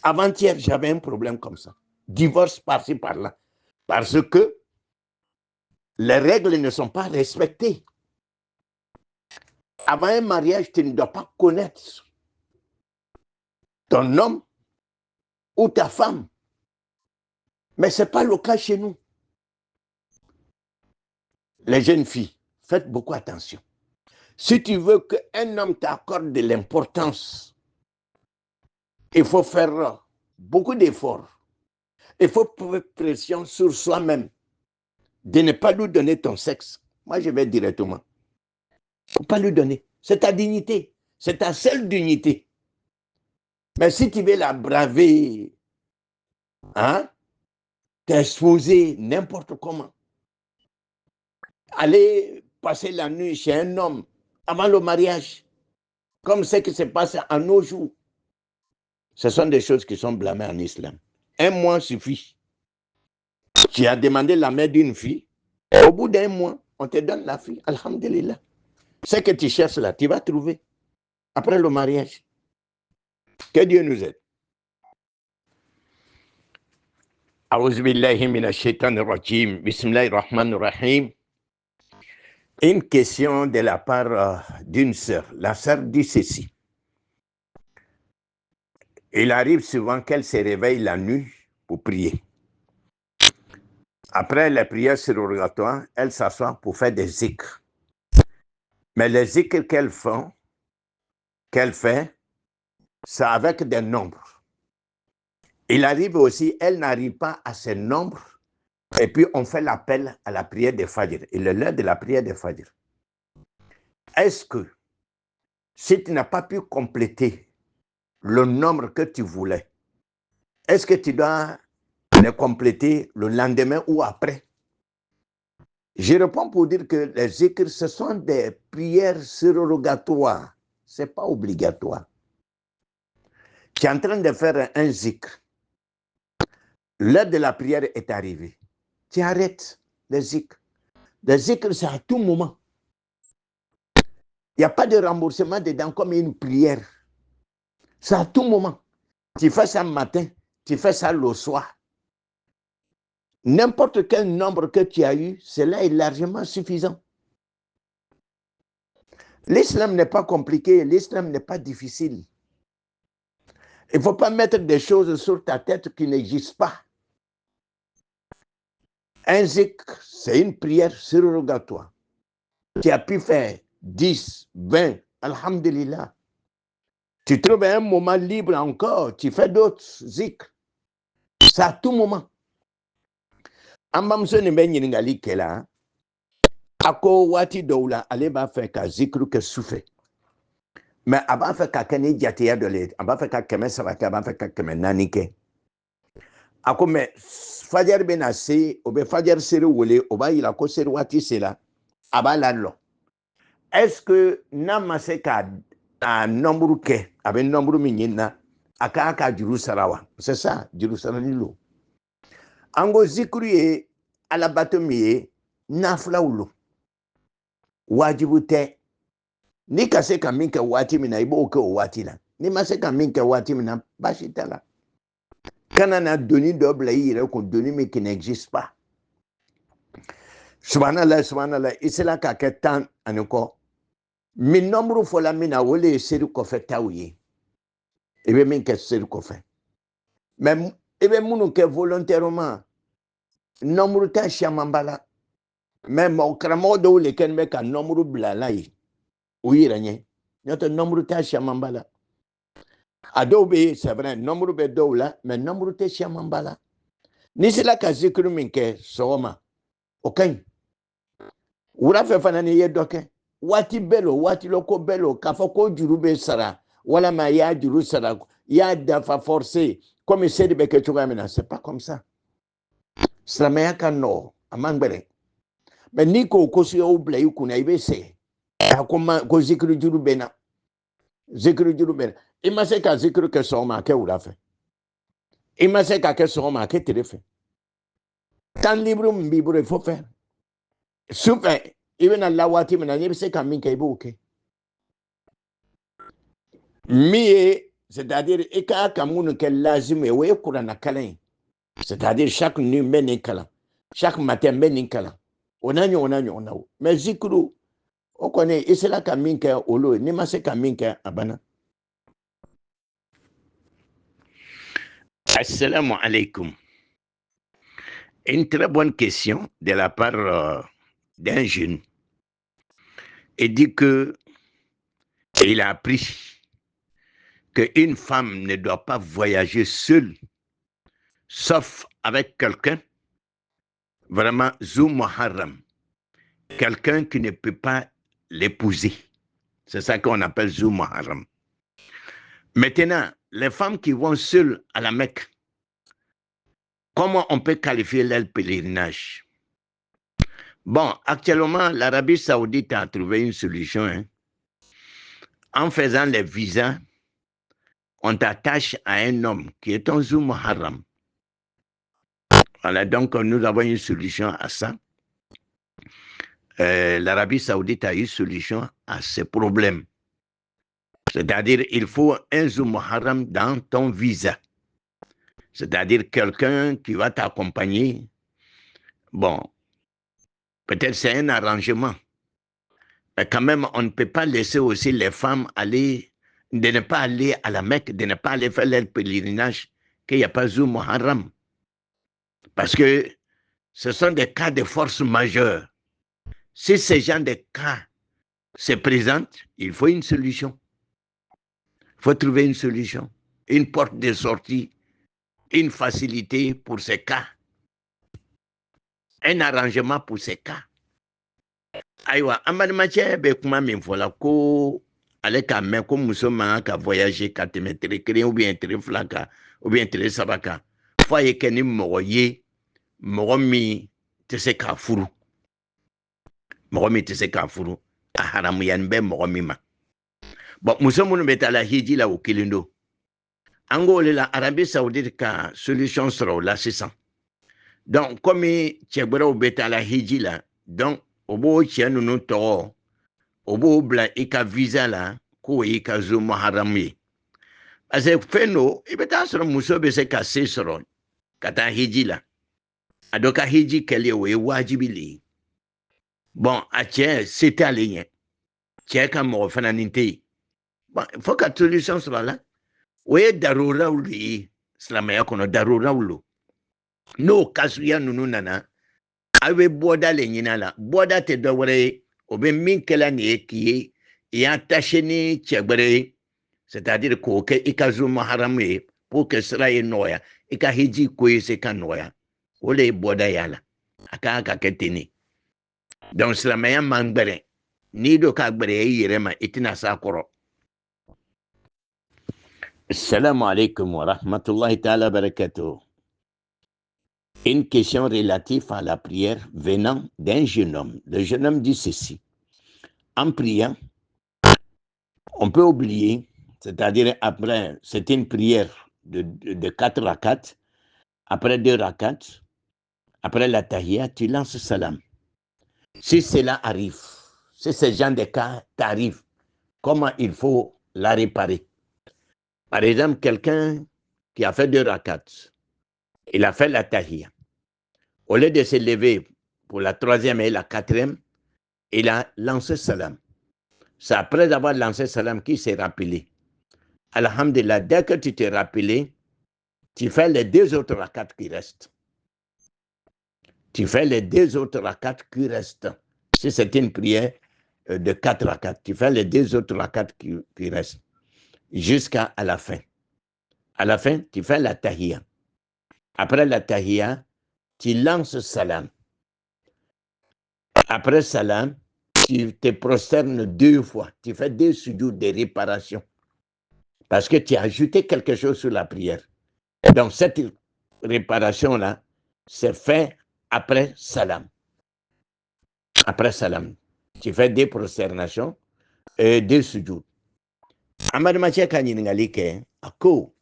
Avant-hier, j'avais un problème comme ça. Divorce par-ci, par-là. Parce que les règles ne sont pas respectées. Avant un mariage, tu ne dois pas connaître ton homme ou ta femme. Mais ce n'est pas le cas chez nous. Les jeunes filles, faites beaucoup attention. Si tu veux qu'un homme t'accorde de l'importance, il faut faire beaucoup d'efforts. Il faut faire pression sur soi-même de ne pas lui donner ton sexe. Moi, je vais directement. Il ne faut pas lui donner. C'est ta dignité. C'est ta seule dignité. Mais si tu veux la braver, hein, t'exposer n'importe comment, aller passer la nuit chez un homme avant le mariage, comme ce qui se passe en nos jours. Ce sont des choses qui sont blâmées en islam. Un mois suffit. Tu as demandé la main d'une fille, au bout d'un mois, on te donne la fille, alhamdulillah. Ce que tu cherches là, tu vas trouver après le mariage. Que Dieu nous aide. A'udhu billahi minash shaitanir rajim. Bismillahir rahmanir rahim. Une question de la part d'une sœur. La sœur dit ceci. Il arrive souvent qu'elle se réveille la nuit pour prier. Après les prières surrogatoires, elle s'assoit pour faire des zikrs. Mais les zikrs qu'elle fait, c'est avec des nombres. Il arrive aussi, elle n'arrive pas à ces nombres, et puis on fait l'appel à la prière de Fajr. Il est l'heure de la prière de Fajr. Est-ce que, si tu n'as pas pu compléter le nombre que tu voulais, est-ce que tu dois les compléter le lendemain ou après? Je réponds pour dire que les zikrs, ce sont des prières surrogatoires. Ce n'est pas obligatoire. Tu es en train de faire un zikr. L'heure de la prière est arrivée. Tu arrêtes les zikrs. Les zikrs, c'est à tout moment. Il n'y a pas de remboursement dedans comme une prière. C'est à tout moment. Tu fais ça le matin, tu fais ça le soir. N'importe quel nombre que tu as eu, cela est largement suffisant. L'islam n'est pas compliqué, l'islam n'est pas difficile. Il ne faut pas mettre des choses sur ta tête qui n'existent pas. Un zikr, c'est une prière surrogatoire. Tu as pu faire 10, 20, alhamdulillah. Tu trouves un moment libre encore, tu fais d'autres zikr. C'est à tout moment. Ambamso ne ben yingali kela. Ako wati doula ale ba fait ka zikru ke souffle. Mais aba fait ka kene diatia de l'aide. Aba fait ka keme sabata, aba fait ka keme nanike. Ako me fajar benase, obe fajar sere wole, oba ila ko sere wati sela. Aba lalo. Est-ce que namase ka a nombre ke, abe nombre minyina, aka juru sarawa. C'est ça, juru saranilo. Ango zikru ye alabato miye nafla ulo. Wajibu te. Ni kase ka minke wati mina ibo oke o wati la. Ni mase ka minke wati mina bashita la. Kana na doni double yire ko doni mais qui n'existe pas. Subhanallah, subhanallah, isela ka ketan anoko. Min nombre fola mina wole seru ko fe tawiye. Ebe minke seru ko fe. Mais ebe munu ke volontairement nombre ta shamambala. Même au cramo de le ken me ka nombre blalai. Oui, rien. Notre nombre ta shamambala. Adobe, c'est vrai, nombre be doula, mais nombre te shamambala. Ni c'est la kazikru minke soma. Okay. Ura fe fanani ye doke. Wati belo, wati loko belo, kafoko jurube sara. Wala ma ya juru sara. Ya dafa forcé. Comme c'est de beke chugamina. C'est pas comme ça. Slamaya kano. Amangbere. Mais ni ko kosi oubla yukuna ibese. Akoma ko zikru jurubena. Zikru jurubena. Ima se ka zikru ke soma ke ura fe. Ima se ka ke soma ke terefe. Tan libre mbibure faut faire. Super. Even Allah wati mena ni se ka min ke ibuke. Miye, c'est-à-dire eka kamunu ke lazim e we kurana kalen. C'est-à-dire chaque nuit meni kala. Chaque matin meni kala. Onanyo. Mais zikru on connaît isela ka min ke olo ni ma se ka min ke abana. Assalamu alaikum. Une très bonne question de la part d'un jeune. Il dit que il a appris qu'une femme ne doit pas voyager seule, sauf avec quelqu'un, vraiment Zou Muharram, quelqu'un qui ne peut pas l'épouser. C'est ça qu'on appelle Zou Muharram. Maintenant, les femmes qui vont seules à la Mecque, comment on peut qualifier leur pèlerinage? Bon, actuellement, l'Arabie Saoudite a trouvé une solution. en faisant les visas, on t'attache à un homme qui est un Zou Muharram. Voilà, donc nous avons une solution à ça. L'Arabie Saoudite a une solution à ces problèmes. C'est-à-dire, il faut un Zou Muharram dans ton visa. C'est-à-dire quelqu'un qui va t'accompagner. Bon, peut-être c'est un arrangement. Mais quand même, on ne peut pas laisser aussi les femmes aller, de ne pas aller à la Mecque, de ne pas aller faire leur pèlerinage, qu'il n'y a pas Zou Muharram. Parce que ce sont des cas de force majeure. Si ces gens de cas se présentent, il faut une solution. Il faut trouver une solution, une porte de sortie, une facilité pour ces cas, un arrangement pour ces cas. Aïwa, ambalimatière be kuma min fola ko ale ka mɛn ko muso man ka voyager ka tɛmɛ tere kelen ou bien tere fila kan ou bien tere saba kan fo a ye kɛ ni mɔgɔ ye mɔgɔ min tɛ se k'a furu mɔgɔ min tɛ se k'a furu a haramuyani bɛ mɔgɔ min ma bon muso minnu bɛ taa la hiji la o kelen don an k'o de la Arabie Saoudite ka solution sɔrɔ o la sisan donc komi cɛ wɛrɛw bɛ taa la hiji la donc o b'o cɛ ninnu tɔgɔ o b'o bila i ka visa la k'o y'i ka Zou Muharram ye parce que fɛn don i bɛ taa sɔrɔ muso bɛ se ka se sɔrɔ ka taa hiji la a dɔ ka hiji kɛli o ye wajibi le ye bon a cɛ se t'ale ɲɛ cɛ ka mɔgɔ fana nin tɛ yen bon fo ka solution sɔrɔ a la o ye daruraw de ye silamɛya kɔnɔ daruraw lo n'o kasuya ninnu nana a bɛ bɔda le ɲini a la bɔda tɛ dɔ wɛrɛ ye o bɛ min kɛla nin ye k'i ye i y'a taché ni cɛ wɛrɛ ye c'est-à-dire k'o kɛ i ka Zou Muharram ye pour que sira ye nɔgɔya i ka hiji ko ye se ka nɔgɔya o de ye bɔda y'a la a kan ka kɛ ten de donc silamɛya man gbɛrɛ n'i do ka gbɛrɛ i yɛrɛ ma i tɛna s'a kɔrɔ. Assalamu alaikum wa rahmatullahi ta'ala barakatuh. Une question relative à la prière venant d'un jeune homme. Le jeune homme dit ceci. En priant, on peut oublier, c'est-à-dire après, c'est une prière de 4 rakats, après 2 rakats, après la tahiyya, tu lances salam. Si cela arrive, si ce genre de cas t'arrive, comment il faut la réparer? Par exemple, quelqu'un qui a fait 2 rakats, il a fait la tahiyya. Au lieu de se lever pour la 3e et la 4e, il a lancé salam. C'est après avoir lancé salam qu'il s'est rappelé. Alhamdulillah, dès que tu t'es rappelé, tu fais les 2 autres rakats qui restent. Tu fais les 2 autres rakats qui restent. Si c'est une prière de 4 rakats, tu fais les 2 autres rakats qui restent. Jusqu'à la fin. À la fin, tu fais la tahiyya. Après la tahiyya, tu lances salam. Après salam, tu te prosternes 2 fois. Tu fais 2 sujouds de réparation. Parce que tu as ajouté quelque chose sur la prière. Donc cette réparation-là, c'est fait après salam. Après salam. Tu fais 2 prosternations et 2 sujouds. Amadu Matia ka ɲininkali kɛ a ko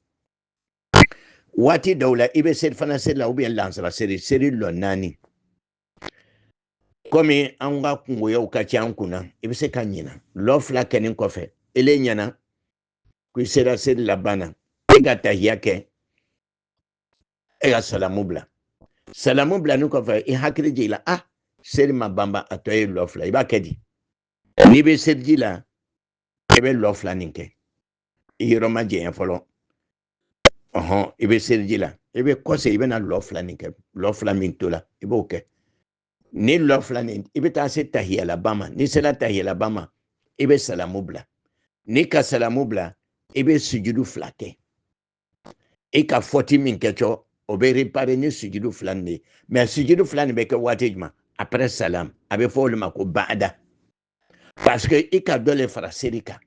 waati dɔw la i bɛ selifana seli la ou bien lansara seli lɔ 4 komi an ka kungoyaw ka ca an kunna i bɛ se ka ɲina lɔ 2 kɛnin kɔfɛ ele ɲɛna ko i sera seli laban na i ka tahiya kɛ e ka salamu bila ni kɔfɛ i hakili jiginna seli ma banba a tɔ ye lɔ 2 i b'a kɛ di n'i bɛ seliji la i bɛ lɔ 2 nin kɛ i yɔrɔ ma jɛnya fɔlɔ i bɛ seliji la i bɛ kɔsɛ i bɛna lɔ 2 nin kɛ lɔ 2 min to la i b'o kɛ ni lɔ 2 nin i bɛ taa se tahiya laban ma ni sera tahiya laban ma i bɛ salamu bila ni ka salamu bila i bɛ sujudu 2 kɛ i ka fɔti min kɛ cɔ o bɛ réparer ni sujudu 2 nin de ye mais sujudu 2 nin bɛ kɛ waati jumɛn après salam a bɛ fɔ olu ma ko ba'da parce que i ka dɔ le fara seli kan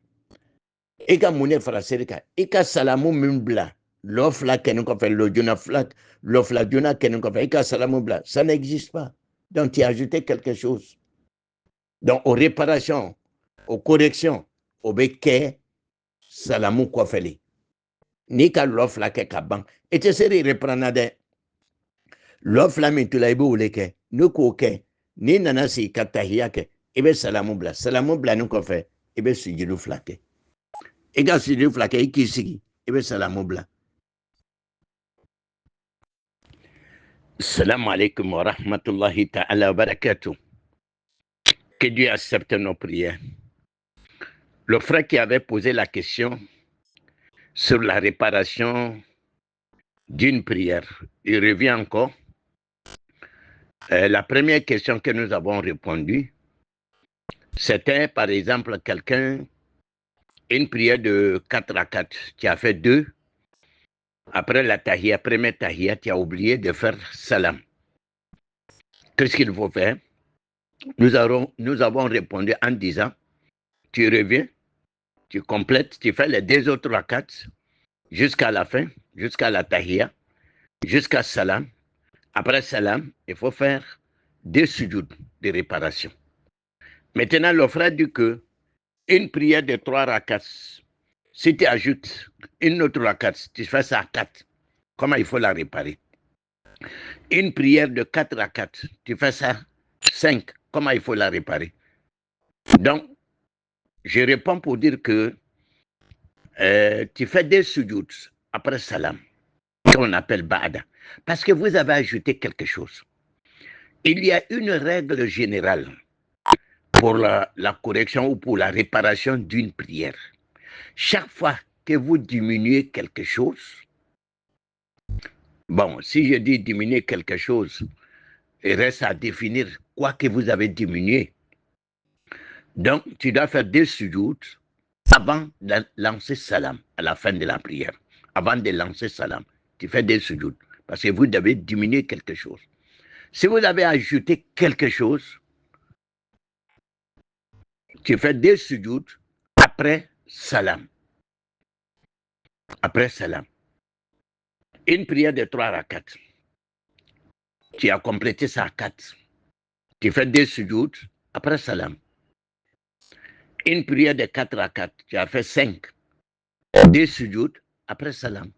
i ka mun de fara seli kan i ka salamu min bila lɔ 2 kɛnin kɔfɛ lɔ 2 joona kɛnin kɔfɛ i ka salamu bila ça n'existe pas donc tu as ajouté quelque chose donc aux réparations aux corrections obeke salamu kofeli. Ni ka l'offre ke kaban. Et tu sais reprendre de l'offre la mitula ibu uleke. Nu ko ke ni nana si katahia ke ibe salamu bla nu ko fe ibe sujidu flake. Ega sujidu flake ikisigi ibe salamu bla. Assalamu alaikum wa rahmatullahi ta'ala wa barakatuh. Que Dieu accepte nos prières. Le frère qui avait posé la question sur la réparation d'une prière, il revient encore. La première question que nous avons répondu, c'était par exemple quelqu'un, une prière de 4 rakats, qui a fait 2. Après la tahiyya, première tahiyya, tu as oublié de faire salam. Qu'est-ce qu'il faut faire? Nous avons répondu en disant, tu reviens, tu complètes, tu fais les 2 autres rakats jusqu'à la fin, jusqu'à la tahiyya, jusqu'à salam. Après salam, il faut faire 2 sujouds de réparation. Maintenant, le frère dit que une prière de 3 rakats, si tu ajoutes une autre rakat, tu fais ça à 4. Comment il faut la réparer? Une prière de 4 rakats, tu fais ça 5. Comment il faut la réparer? Donc, je réponds pour dire que tu fais des sujouds après salam, qu'on appelle ba'da, parce que vous avez ajouté quelque chose. Il y a une règle générale pour la correction ou pour la réparation d'une prière. Chaque fois que vous diminuez quelque chose, bon, si je dis diminuer quelque chose, il reste à définir quoi que vous avez diminué. Donc, tu dois faire des sujouds avant de lancer salam, à la fin de la prière. Avant de lancer salam, tu fais des sujouds, parce que vous devez diminuer quelque chose. Si vous avez ajouté quelque chose, tu fais des sujouds après salam. Après salam. Une prière de 3 rakats. Tu as complété ça à 4. Tu fais des sujouds après salam. Une prière de 4 rakats. Tu as fait 5. Des sujouds après salam.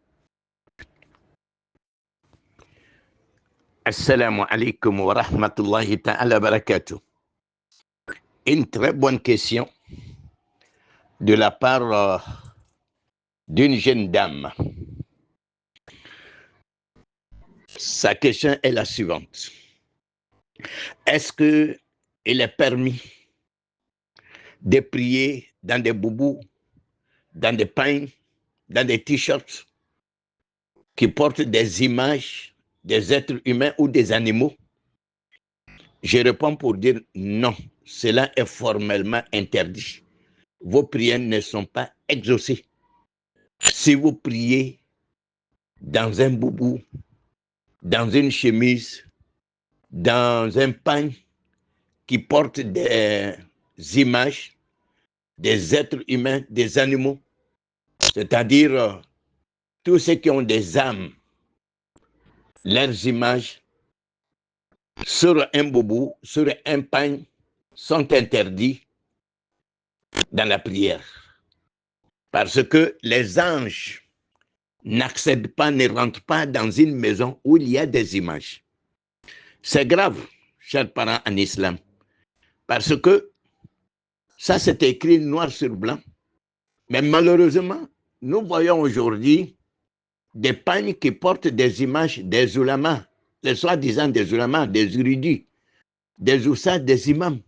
Assalamu alaikum wa rahmatullahi ta'ala barakatuh. Une très bonne question de la part d'une jeune dame. Sa question est la suivante. Est-ce qu'il est permis de prier dans des boubous, dans des pains, dans des t-shirts qui portent des images des êtres humains ou des animaux? Je réponds pour dire non, cela est formellement interdit. Vos prières ne sont pas exaucées. Si vous priez dans un boubou, dans une chemise, dans un pain qui porte des images des êtres humains, des animaux, c'est-à-dire tous ceux qui ont des âmes, leurs images sur un boubou, sur un pain, sont interdits dans la prière. Parce que les anges n'accèdent pas, ne rentrent pas dans une maison où il y a des images. C'est grave, chers parents en islam, parce que ça c'est écrit noir sur blanc. Mais malheureusement, nous voyons aujourd'hui des pagnes qui portent des images des ulamas, les soi-disant des ulamas, des érudits, des oussas, des imams.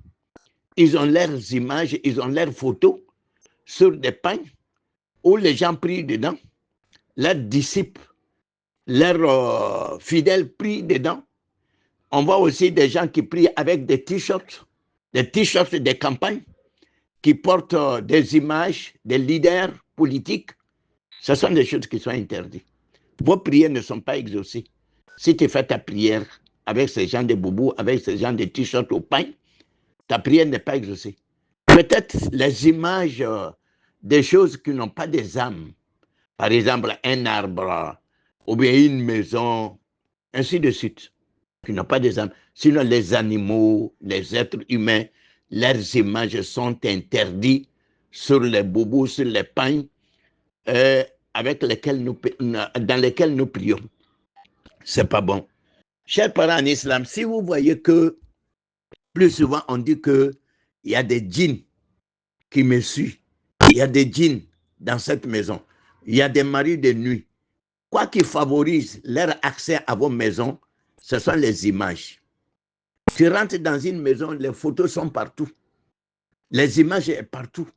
Ils ont leurs images, ils ont leurs photos sur des pagnes où les gens prient dedans, leurs disciples, leurs fidèles prient dedans. On voit aussi des gens qui prient avec des t-shirts des campagnes, qui portent des images des leaders politiques. Ce sont des choses qui sont interdites. Vos prières ne sont pas exaucées. Si tu fais ta prière avec ces gens de boubou, avec ces gens de t-shirts au pain, ta prière n'est pas exaucée. Peut-être les images des choses qui n'ont pas des âmes, par exemple un arbre ou bien une maison, ainsi de suite, qui n'ont pas des âmes. Sinon les animaux, les êtres humains, leurs images sont interdites sur les boubous, sur les pagnes avec dans lesquels nous prions. C'est pas bon. Chers parents en islam, si vous voyez que plus souvent on dit qu'il y a des djinns qui me suivent, il y a des djinns dans cette maison, il y a des maris de nuit, quoi qui favorise leur accès à vos maisons, ce sont les images. Tu rentres dans une maison, les photos sont partout. Les images sont partout.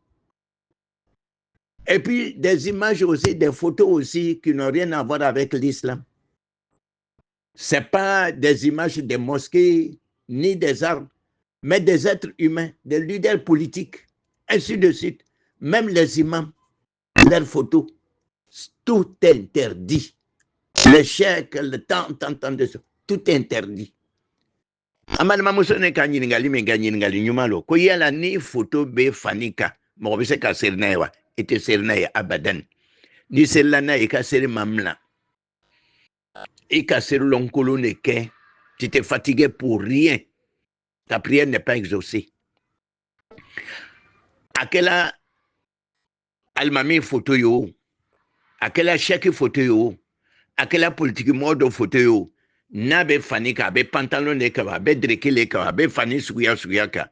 Et puis des images aussi, des photos aussi qui n'ont rien à voir avec l'islam. Ce n'est pas des images des mosquées ni des armes, mais des êtres humains, des leaders politiques, ainsi de suite. Même les imams, leurs photos, tout est interdit. Les chèques, le temps, tout est interdit. Amalma musone kanyiningali menganyiningali nyumalo ko yala ni photo be fanika mo be se ka sernewa ete serneya abadan ni selana e ka ser mamla et ka ser lonkolo ne ke tu t'es fatigué pour rien, ta prière n'est pas exaucée. Akela almami photo yo, akela chèque photo yo, akela politique mode photo yo. Na be fanika be pantalon ne ka be dreke le ka be fani suya ka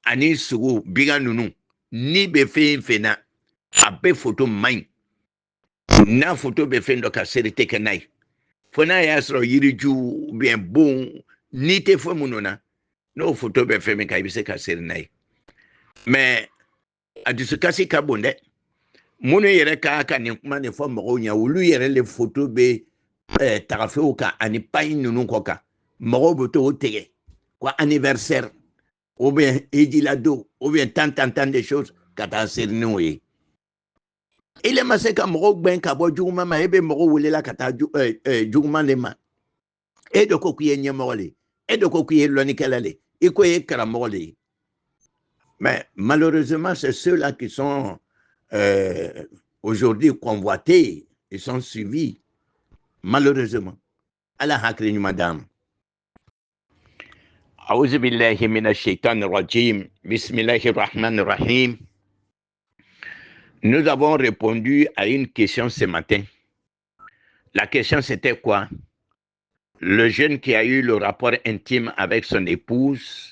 ani sugu biga nunu ni be fena a be photo main na photo be fen do ka serite ke nai fona ya sro yiriju bien bon ni te fo munona no photo be fe me ka ibise ka ser nai mais adisu kasi ka bonde munu yere ka ni kuma ne fo mo nya wulu yere le photo be tarafe o ka ani pain nunu ko ka mo bo to tege quoi anniversaire ou bien Edilado, ou bien tant de choses, kata sernou ye. Il est massé comme Rogben Kabo Juma, ma ebe moro wule la kata Juma lema. Et de kokuye nyamorle, et de kokuye lonikalale, et koye karamorle. Mais malheureusement, c'est ceux-là qui sont aujourd'hui convoités, ils sont suivis. Malheureusement. Allah hakri madame. أعوذ بالله من الشيطان الرجيم بسم الله الرحمن الرحيم. Nous avons répondu à une question ce matin. La question c'était quoi? Le jeune qui a eu le rapport intime avec son épouse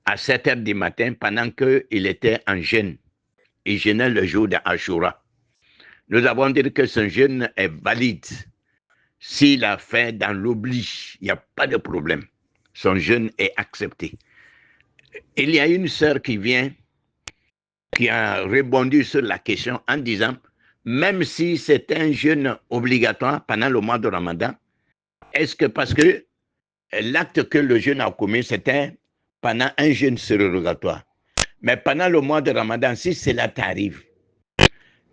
à 7 heures du matin pendant qu'il était en jeûne. Il jeûnait le jour de Ashura. Nous avons dit que ce jeûne est valide. S'il a fait dans l'oubli, il n'y a pas de problème. Son jeûne est accepté. Il y a une sœur qui vient, qui a répondu sur la question en disant, même si c'est un jeûne obligatoire pendant le mois de Ramadan, est-ce que parce que l'acte que le jeûne a commis, c'était pendant un jeûne surrogatoire. Mais pendant le mois de Ramadan, si cela t'arrive,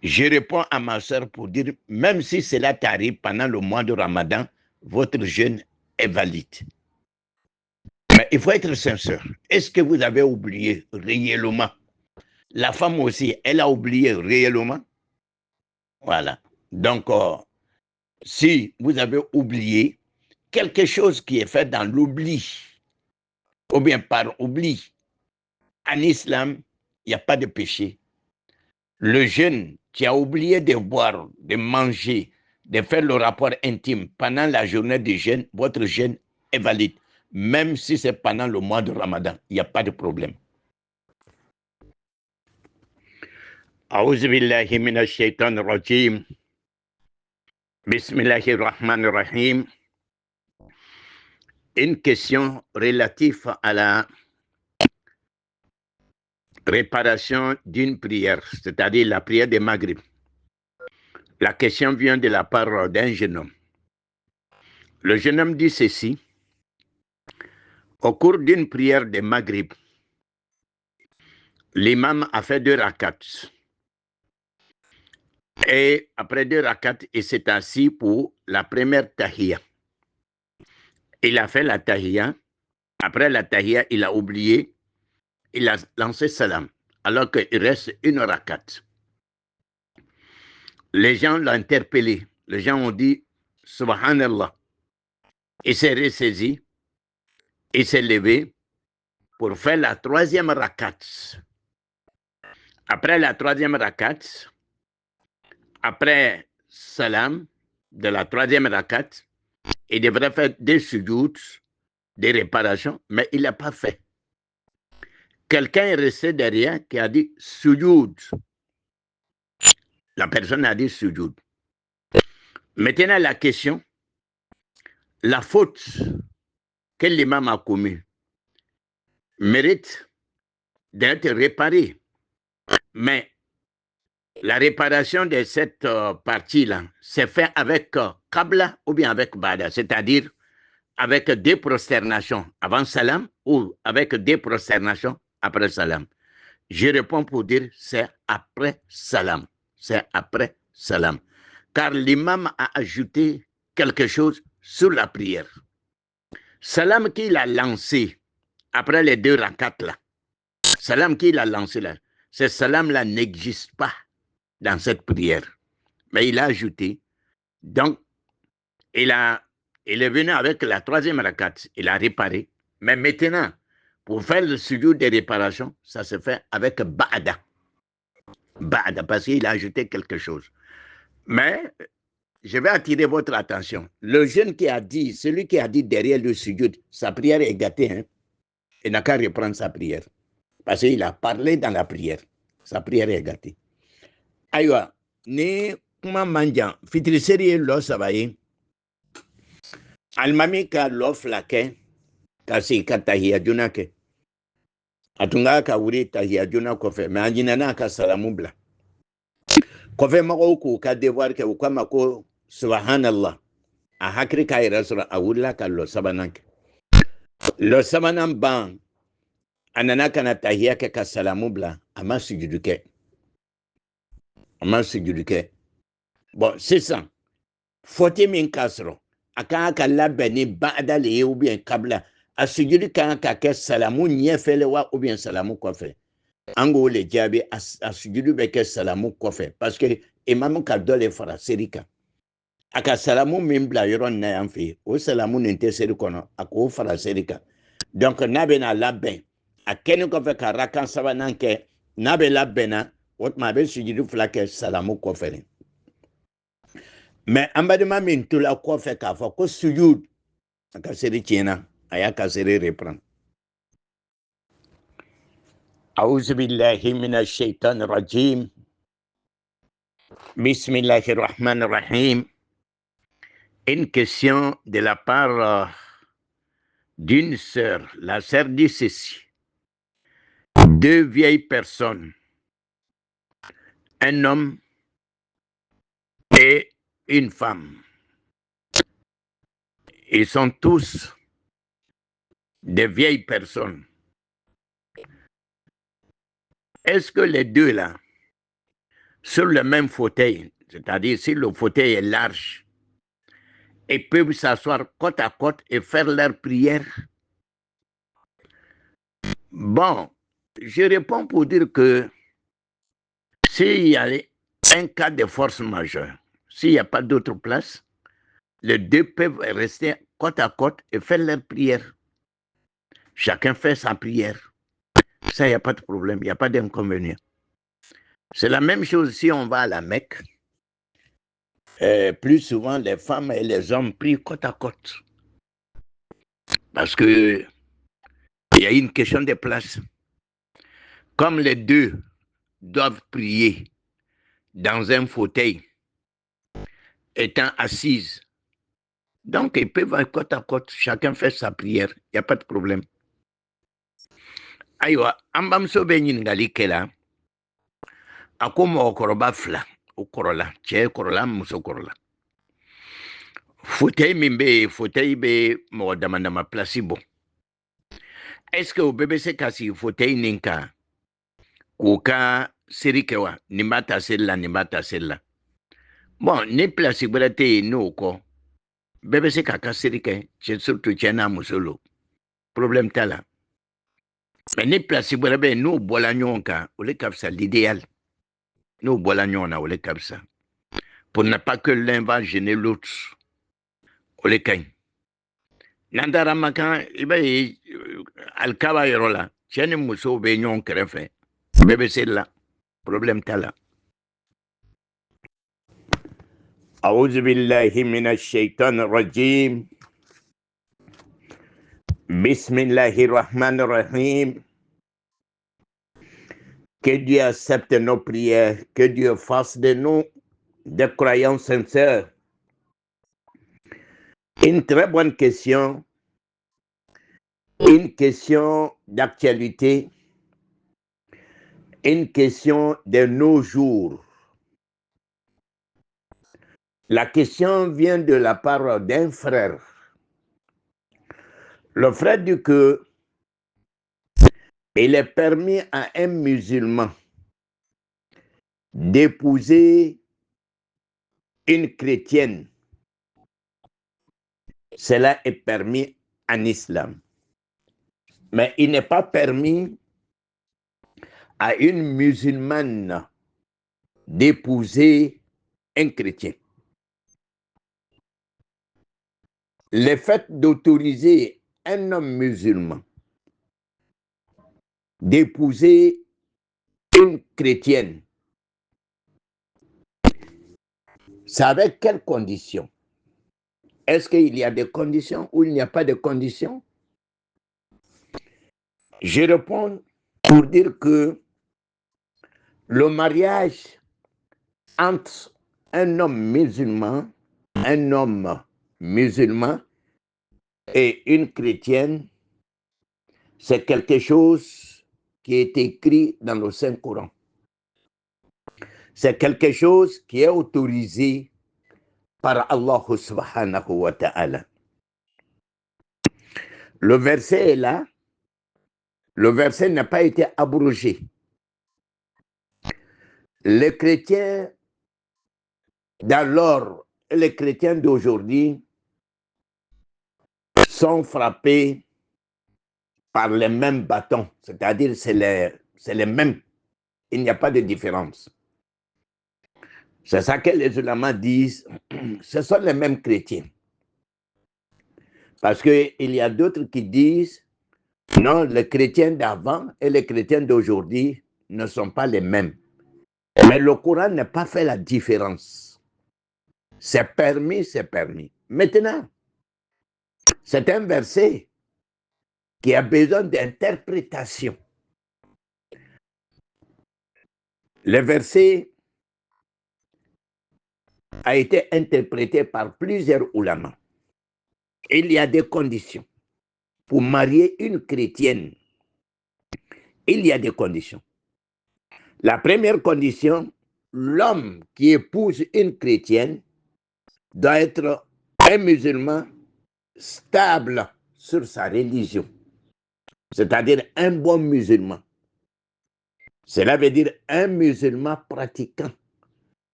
je réponds à ma sœur pour dire, même si cela t'arrive pendant le mois de Ramadan, votre jeûne est valide. Mais il faut être sincère. Est-ce que vous avez oublié réellement? La femme aussi, elle a oublié réellement. Voilà. Donc, si vous avez oublié quelque chose qui est fait dans l'oubli, ou bien par oubli, en islam, il n'y a pas de péché. Le jeune qui a oublié de boire, de manger, de faire le rapport intime pendant la journée de jeûne, votre jeûne est valide. Même si c'est pendant le mois de Ramadan, il n'y a pas de problème. أعوذ بالله من الشيطان الرجيم بسم الله الرحمن الرحيم. Une question relative à la réparation d'une prière, c'est-à-dire la prière de Maghrib. La question vient de la part d'un jeune homme. Le jeune homme dit ceci. Au cours d'une prière de Maghrib, l'imam a fait 2 rakats. Et après 2 rakats, il s'est assis pour la première tahiyya. Il a fait la tahiyya. Après la tahiyya, il a oublié. Il a lancé salam. Alors qu'il reste 1 rakat. Les gens l'ont interpellé. Les gens ont dit Subhanallah. Il s'est ressaisi. Il s'est levé pour faire la 3e rakat. Après la troisième rakat, après salam de la troisième rakat, il devrait faire des sujouds, des réparations, mais il n'a pas fait. Quelqu'un est resté derrière qui a dit sujoud. La personne a dit sujoud. Maintenant, la question, la faute que l'imam a commise mérite d'être réparée. Mais la réparation de cette partie-là, c'est fait avec Qabla ou bien avec Bada, c'est-à-dire avec des prosternations avant salam ou avec des prosternations après salam. Je réponds pour dire c'est après salam. C'est après salam. Car l'imam a ajouté quelque chose sur la prière. Salam qu'il a lancé après les deux rakats là, salam qu'il a lancé là, ce salam là n'existe pas dans cette prière. Mais il a ajouté, donc il est venu avec la troisième rakat, il a réparé. Mais maintenant, pour faire le sujoud de réparation, ça se fait avec Ba'da. Ba'da, parce qu'il a ajouté quelque chose. Mais je vais attirer votre attention. Le jeune qui a dit, celui qui a dit derrière le sujoud, sa prière est gâtée, hein? Il n'a qu'à reprendre sa prière. Parce qu'il a parlé dans la prière. Sa prière est gâtée. Aïwa, ni kuma manjan, fitri seri lo sabaye. Almami ka lo flake, ka si ka tahia junake. Atunga ka wuri tahia juna kofe, me anjina na ka salamu bla. Kofe mako ku ka devoir ke ukama ko subhanallah. A hakri ka irasura awula ka lo sabananke. Lo sabanan ban, anana kana tahia ke ka salamu bla, ama sujuduke. Ama sujuduke. Bon, c'est ça. Faut-il min kasro? Aka ka labeni ba'da le ou bien kabla. A sujudu kan ka ke salamu nyefele wa ou bien salamu kofe. Ango le jabi a sujudu be ke salamu kofe. Parce que imam ka dole fara serika. Aka salamu min bla yoron na yanfi. O salamu nente seri kono. Ako fara serika. Donc nabe na labben. A keni kofe ka rakan sabanan ke nabe labbena. Otma be sujudu flake salamu kofe. Mais ambadima min tula ko fe ka fa ko sujud ka seri tiena aya ka seri reprendre. A'udhu billahi minash shaitanir rajim. Bismillahir rahmanir rahim. Une question de la part d'une sœur. La sœur dit ceci. Deux vieilles personnes, un homme et une femme. Ils sont tous des vieilles personnes. Est-ce que les deux là, sur le même fauteuil, c'est-à-dire si le fauteuil est large, ils peuvent s'asseoir côte à côte et faire leur prière? Bon, je réponds pour dire que s'il y a un cas de force majeure, s'il n'y a pas d'autre place, les deux peuvent rester côte à côte et faire leur prière. Chacun fait sa prière. Ça, il n'y a pas de problème, il n'y a pas d'inconvénient. C'est la même chose si on va à la Mecque. Plus souvent, les femmes et les hommes prient côte à côte. Parce que il y a une question de place. Comme les deux doivent prier dans un fauteuil, étant assises, donc ils peuvent être côte à côte, chacun fait sa prière, il n'y a pas de problème. Aïwa, ambam sobe ngali kela, akoma okoroba fla, okorola, che korola, muso korola. Fauteuil mimbe, fauteuil be mo damandama placebo. Est-ce que au bébé se kasi fauteuil ninka, kuka serikewa, nimata sella. Bon, ni placebo te no ko. Bébé se kaka serike, surtout chena musolo. Problème tala. Mais ni placebo be no bola nyonka, ole kapsa l'idéal. No bola nyona ole kapsa. Pour ne pas que l'un va gêner l'autre. Ole kain. Nandara makan ibe alkaba yorola. Chene muso be nyon krefe. Bébé c'est là. Problème t'as là. أعوذ بالله من الشيطان الرجيم بسم الله الرحمن الرحيم. Que Dieu accepte nos prières, que Dieu fasse de nous des croyants sincères. Une très bonne question, une question d'actualité, une question de nos jours. La question vient de la part d'un frère. Le frère dit que il est permis à un musulman d'épouser une chrétienne. Cela est permis en islam. Mais il n'est pas permis à une musulmane d'épouser un chrétien. Le fait d'autoriser un homme musulman d'épouser une chrétienne, c'est avec quelles conditions? Est-ce qu'il y a des conditions ou il n'y a pas de conditions? Je réponds pour dire que le mariage entre un homme musulman et une chrétienne, c'est quelque chose qui est écrit dans le Saint-Coran. C'est quelque chose qui est autorisé par Allah subhanahu wa ta'ala. Le verset est là. Le verset n'a pas été abrogé. Les chrétiens d'alors et les chrétiens d'aujourd'hui sont frappés par les mêmes bâtons, c'est-à-dire c'est les mêmes. Il n'y a pas de différence. C'est ça que les ulémas disent, ce sont les mêmes chrétiens. Parce qu'il y a d'autres qui disent, non, les chrétiens d'avant et les chrétiens d'aujourd'hui ne sont pas les mêmes. Mais le Coran n'a pas fait la différence. C'est permis, c'est permis. Maintenant, c'est un verset qui a besoin d'interprétation. Le verset a été interprété par plusieurs ulamas. Il y a des conditions. Pour marier une chrétienne, il y a des conditions. La première condition, l'homme qui épouse une chrétienne doit être un musulman stable sur sa religion, c'est-à-dire un bon musulman. Cela veut dire un musulman pratiquant,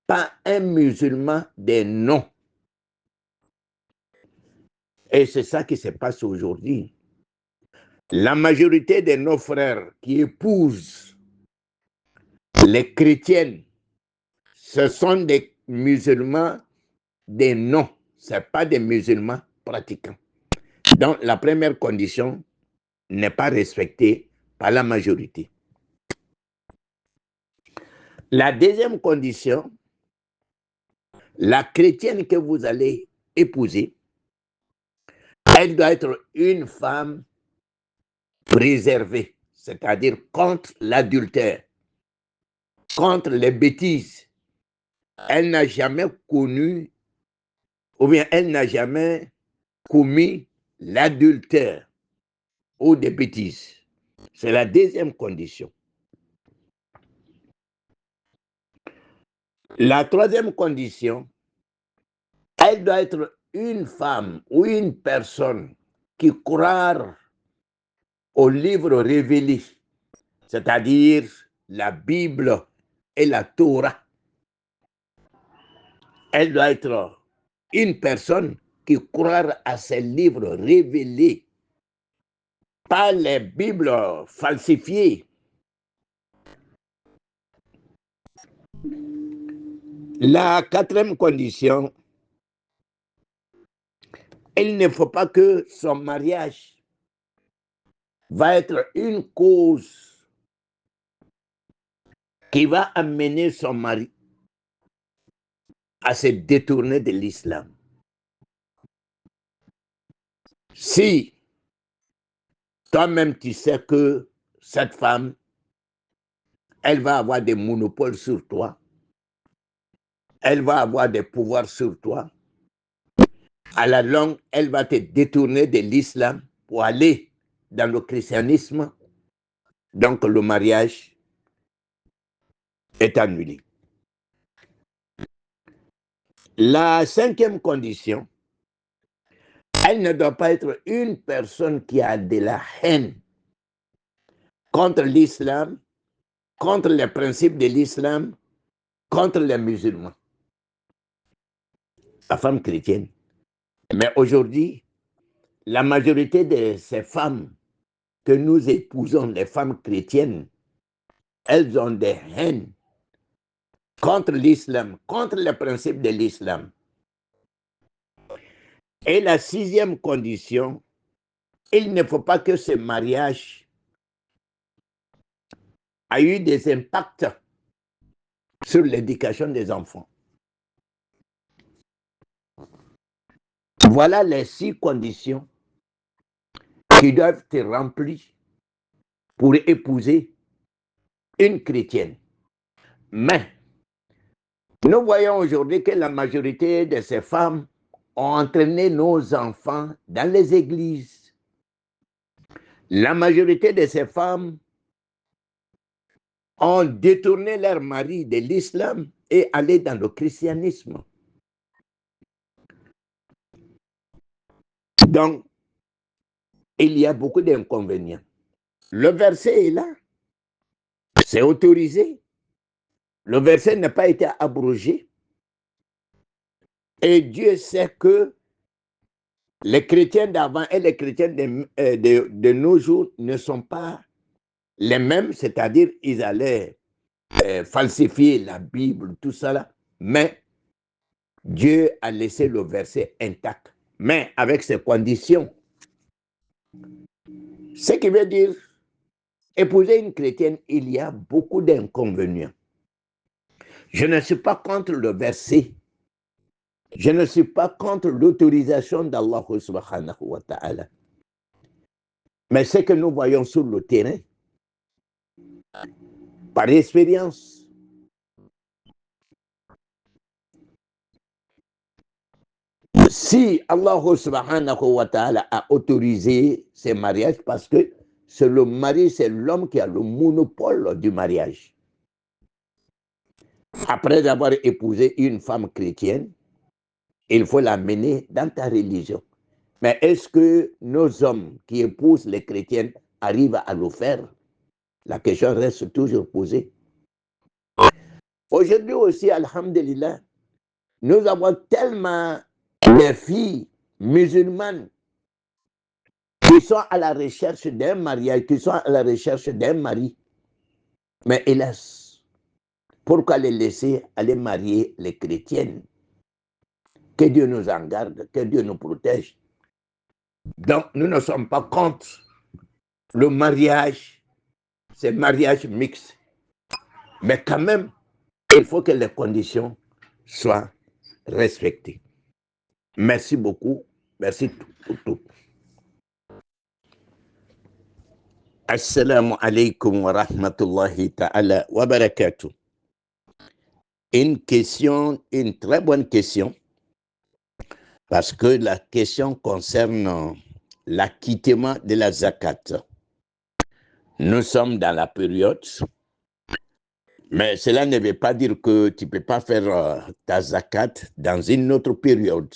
pas un musulman des noms. Et c'est ça qui se passe aujourd'hui. La majorité de nos frères qui épousent les chrétiennes, ce sont des musulmans des noms, ce n'est pas des musulmans pratiquants. Donc la première condition n'est pas respectée par la majorité. La deuxième condition, la chrétienne que vous allez épouser, elle doit être une femme préservée, c'est-à-dire contre l'adultère, contre les bêtises. Elle n'a jamais connu, ou bien elle n'a jamais commis l'adultère ou des bêtises. C'est la deuxième condition. La troisième condition, elle doit être une femme ou une personne qui croit au livre révélé, c'est-à-dire la Bible et la Torah. Elle doit être une personne qui croit à ces livres révélés, pas les Bibles falsifiées. La quatrième condition, il ne faut pas que son mariage va être une cause qui va amener son mari à se détourner de l'islam. Si toi-même tu sais que cette femme, elle va avoir des monopoles sur toi, elle va avoir des pouvoirs sur toi, à la longue, elle va te détourner de l'islam pour aller dans le christianisme, donc le mariage est annulé. La cinquième condition, elle ne doit pas être une personne qui a de la haine contre l'islam, contre les principes de l'islam, contre les musulmans. La femme chrétienne. Mais aujourd'hui, la majorité de ces femmes que nous épousons, les femmes chrétiennes, elles ont des haines contre l'islam, contre les principes de l'islam. Et la sixième condition, il ne faut pas que ce mariage ait eu des impacts sur l'éducation des enfants. Voilà les 6 conditions qui doivent être remplies pour épouser une chrétienne. Mais nous voyons aujourd'hui que la majorité de ces femmes ont entraîné nos enfants dans les églises. La majorité de ces femmes ont détourné leur mari de l'islam et allé dans le christianisme. Donc, il y a beaucoup d'inconvénients. Le verset est là. C'est autorisé. Le verset n'a pas été abrogé. Et Dieu sait que les chrétiens d'avant et les chrétiens de nos jours ne sont pas les mêmes, c'est-à-dire ils allaient falsifier la Bible, tout ça là. Mais Dieu a laissé le verset intact, mais avec ses conditions. Ce qui veut dire, épouser une chrétienne, il y a beaucoup d'inconvénients. Je ne suis pas contre le verset. Je ne suis pas contre l'autorisation d'Allah subhanahu wa ta'ala. Mais ce que nous voyons sur le terrain, par expérience, si Allah subhanahu wa ta'ala a autorisé ces mariages, parce que c'est le mari, c'est l'homme qui a le monopole du mariage. Après avoir épousé une femme chrétienne, il faut l'amener dans ta religion. Mais est-ce que nos hommes qui épousent les chrétiennes arrivent à le faire? La question reste toujours posée. Aujourd'hui aussi, alhamdulillah, nous avons tellement de filles musulmanes qui sont à la recherche d'un mariage, qui sont à la recherche d'un mari. Mais hélas, pourquoi les laisser aller marier les chrétiennes? Que Dieu nous en garde, que Dieu nous protège. Donc, nous ne sommes pas contre le mariage, c'est mariage mixte. Mais quand même, il faut que les conditions soient respectées. Merci beaucoup. Merci pour tout. Assalamu alaikum wa rahmatullahi ta'ala wa barakatuh. Une question, une très bonne question, parce que la question concerne l'acquittement de la zakat. Nous sommes dans la période, mais cela ne veut pas dire que tu ne peux pas faire ta zakat dans une autre période.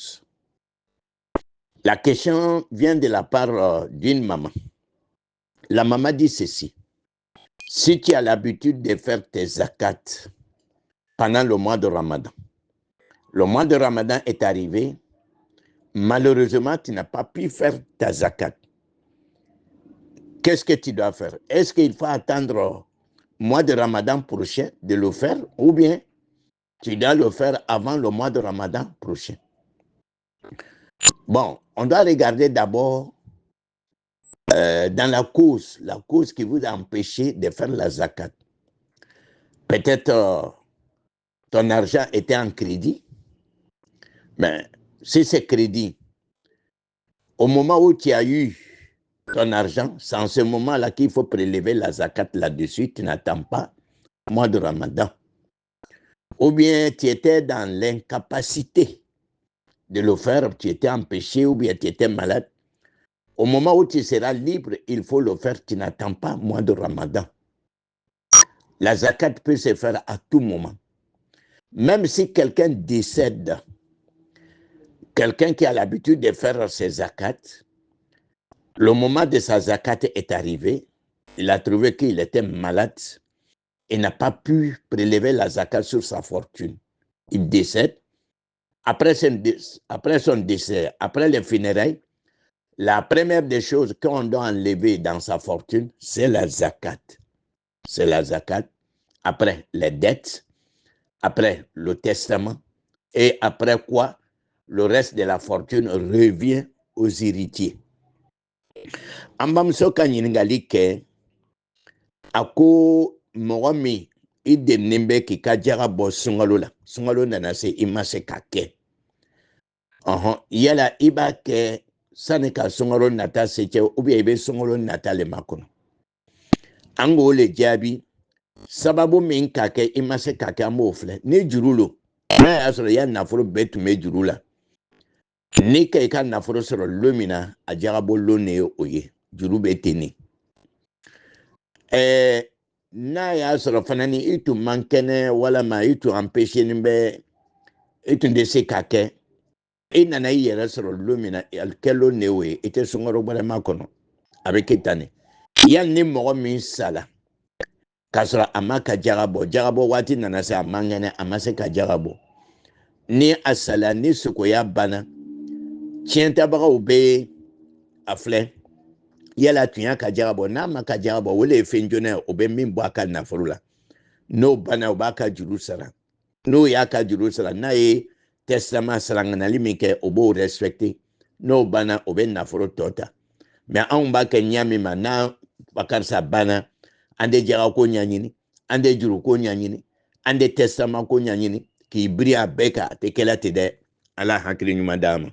La question vient de la part d'une maman. La maman dit ceci: si tu as l'habitude de faire tes zakats pendant le mois de Ramadan, le mois de Ramadan est arrivé, malheureusement, tu n'as pas pu faire ta zakat. Qu'est-ce que tu dois faire? Est-ce qu'il faut attendre le mois de Ramadan prochain de le faire, ou bien tu dois le faire avant le mois de Ramadan prochain? Bon, on doit regarder d'abord dans la cause qui vous a empêché de faire la zakat. peut-être ton argent était en crédit, mais si c'est crédit, au moment où tu as eu ton argent, c'est en ce moment-là qu'il faut prélever la zakat là-dessus, tu n'attends pas le mois de Ramadan. Ou bien tu étais dans l'incapacité de le faire, tu étais empêché ou bien tu étais malade. Au moment où tu seras libre, il faut le faire, tu n'attends pas le mois de Ramadan. La zakat peut se faire à tout moment. Même si quelqu'un décède, quelqu'un qui a l'habitude de faire ses zakats, le moment de sa zakat est arrivé, il a trouvé qu'il était malade et n'a pas pu prélever la zakat sur sa fortune. Il décède. Après son décès, après les funérailles, la première des choses qu'on doit enlever dans sa fortune, c'est la zakat. C'est la zakat. Après les dettes, après le testament, et après quoi, le reste de la fortune revient aux héritiers. Ambamso ka ɲininkali kɛ a ko mɔgɔ min i delilen bɛ k'i ka jaga bɔ sunkalo la, sunkalo nana se i ma se ka kɛ yala i b'a kɛ sani ka sunkalo nata se cɛ ou bien i bɛ sunkalo nata le makɔnɔ. An k'o le jaabi sababu min ka kɛ i ma se ka kɛ an b'o filɛ ni juru lo n'a y'a sɔrɔ i ya nafolo bɛɛ tun bɛ juru la ni ka i ka nafolo sɔrɔ lon min na a jagabɔ lon de ye o ye juru bɛ ten ne. N'a y'a sɔrɔ fana ni i tun man kɛnɛ walama i tun empêcheni bɛ i tun tɛ se ka kɛ i nana i yɛrɛ sɔrɔ lon min na kɛ lon de ye o ye i tɛ sunkalo wɛrɛma kɔnɔ a bɛ kɛ tan ne. Yali ni mɔgɔ min sala k'a sɔrɔ a ma ka jagabɔ waati nana se a man kɛnɛ a ma se ka jagabɔ ni a sala ni sogoya banna tiɲɛtabagaw bɛ a filɛ yala tun y'a ka jagabɔ n'a ma ka jagabɔ o le ye fɛn jɔnɛ ye o bɛ min bɔ a ka nafolo la n'o banna o b'a ka juru sara n'o y'a ka juru sara n'a ye testament saraŋanali min kɛ o b'o respecté n'o banna o bɛ nafolo tɔ ta mais anw b'a kɛ ɲa min ma n'a karisa banna an tɛ jagako ɲaɲini an tɛ juruko ɲaɲini an tɛ testament ko ɲaɲini k'i biri a bɛɛ kan a tɛ kɛla ten dɛ ala hakili ɲuman d'an ma.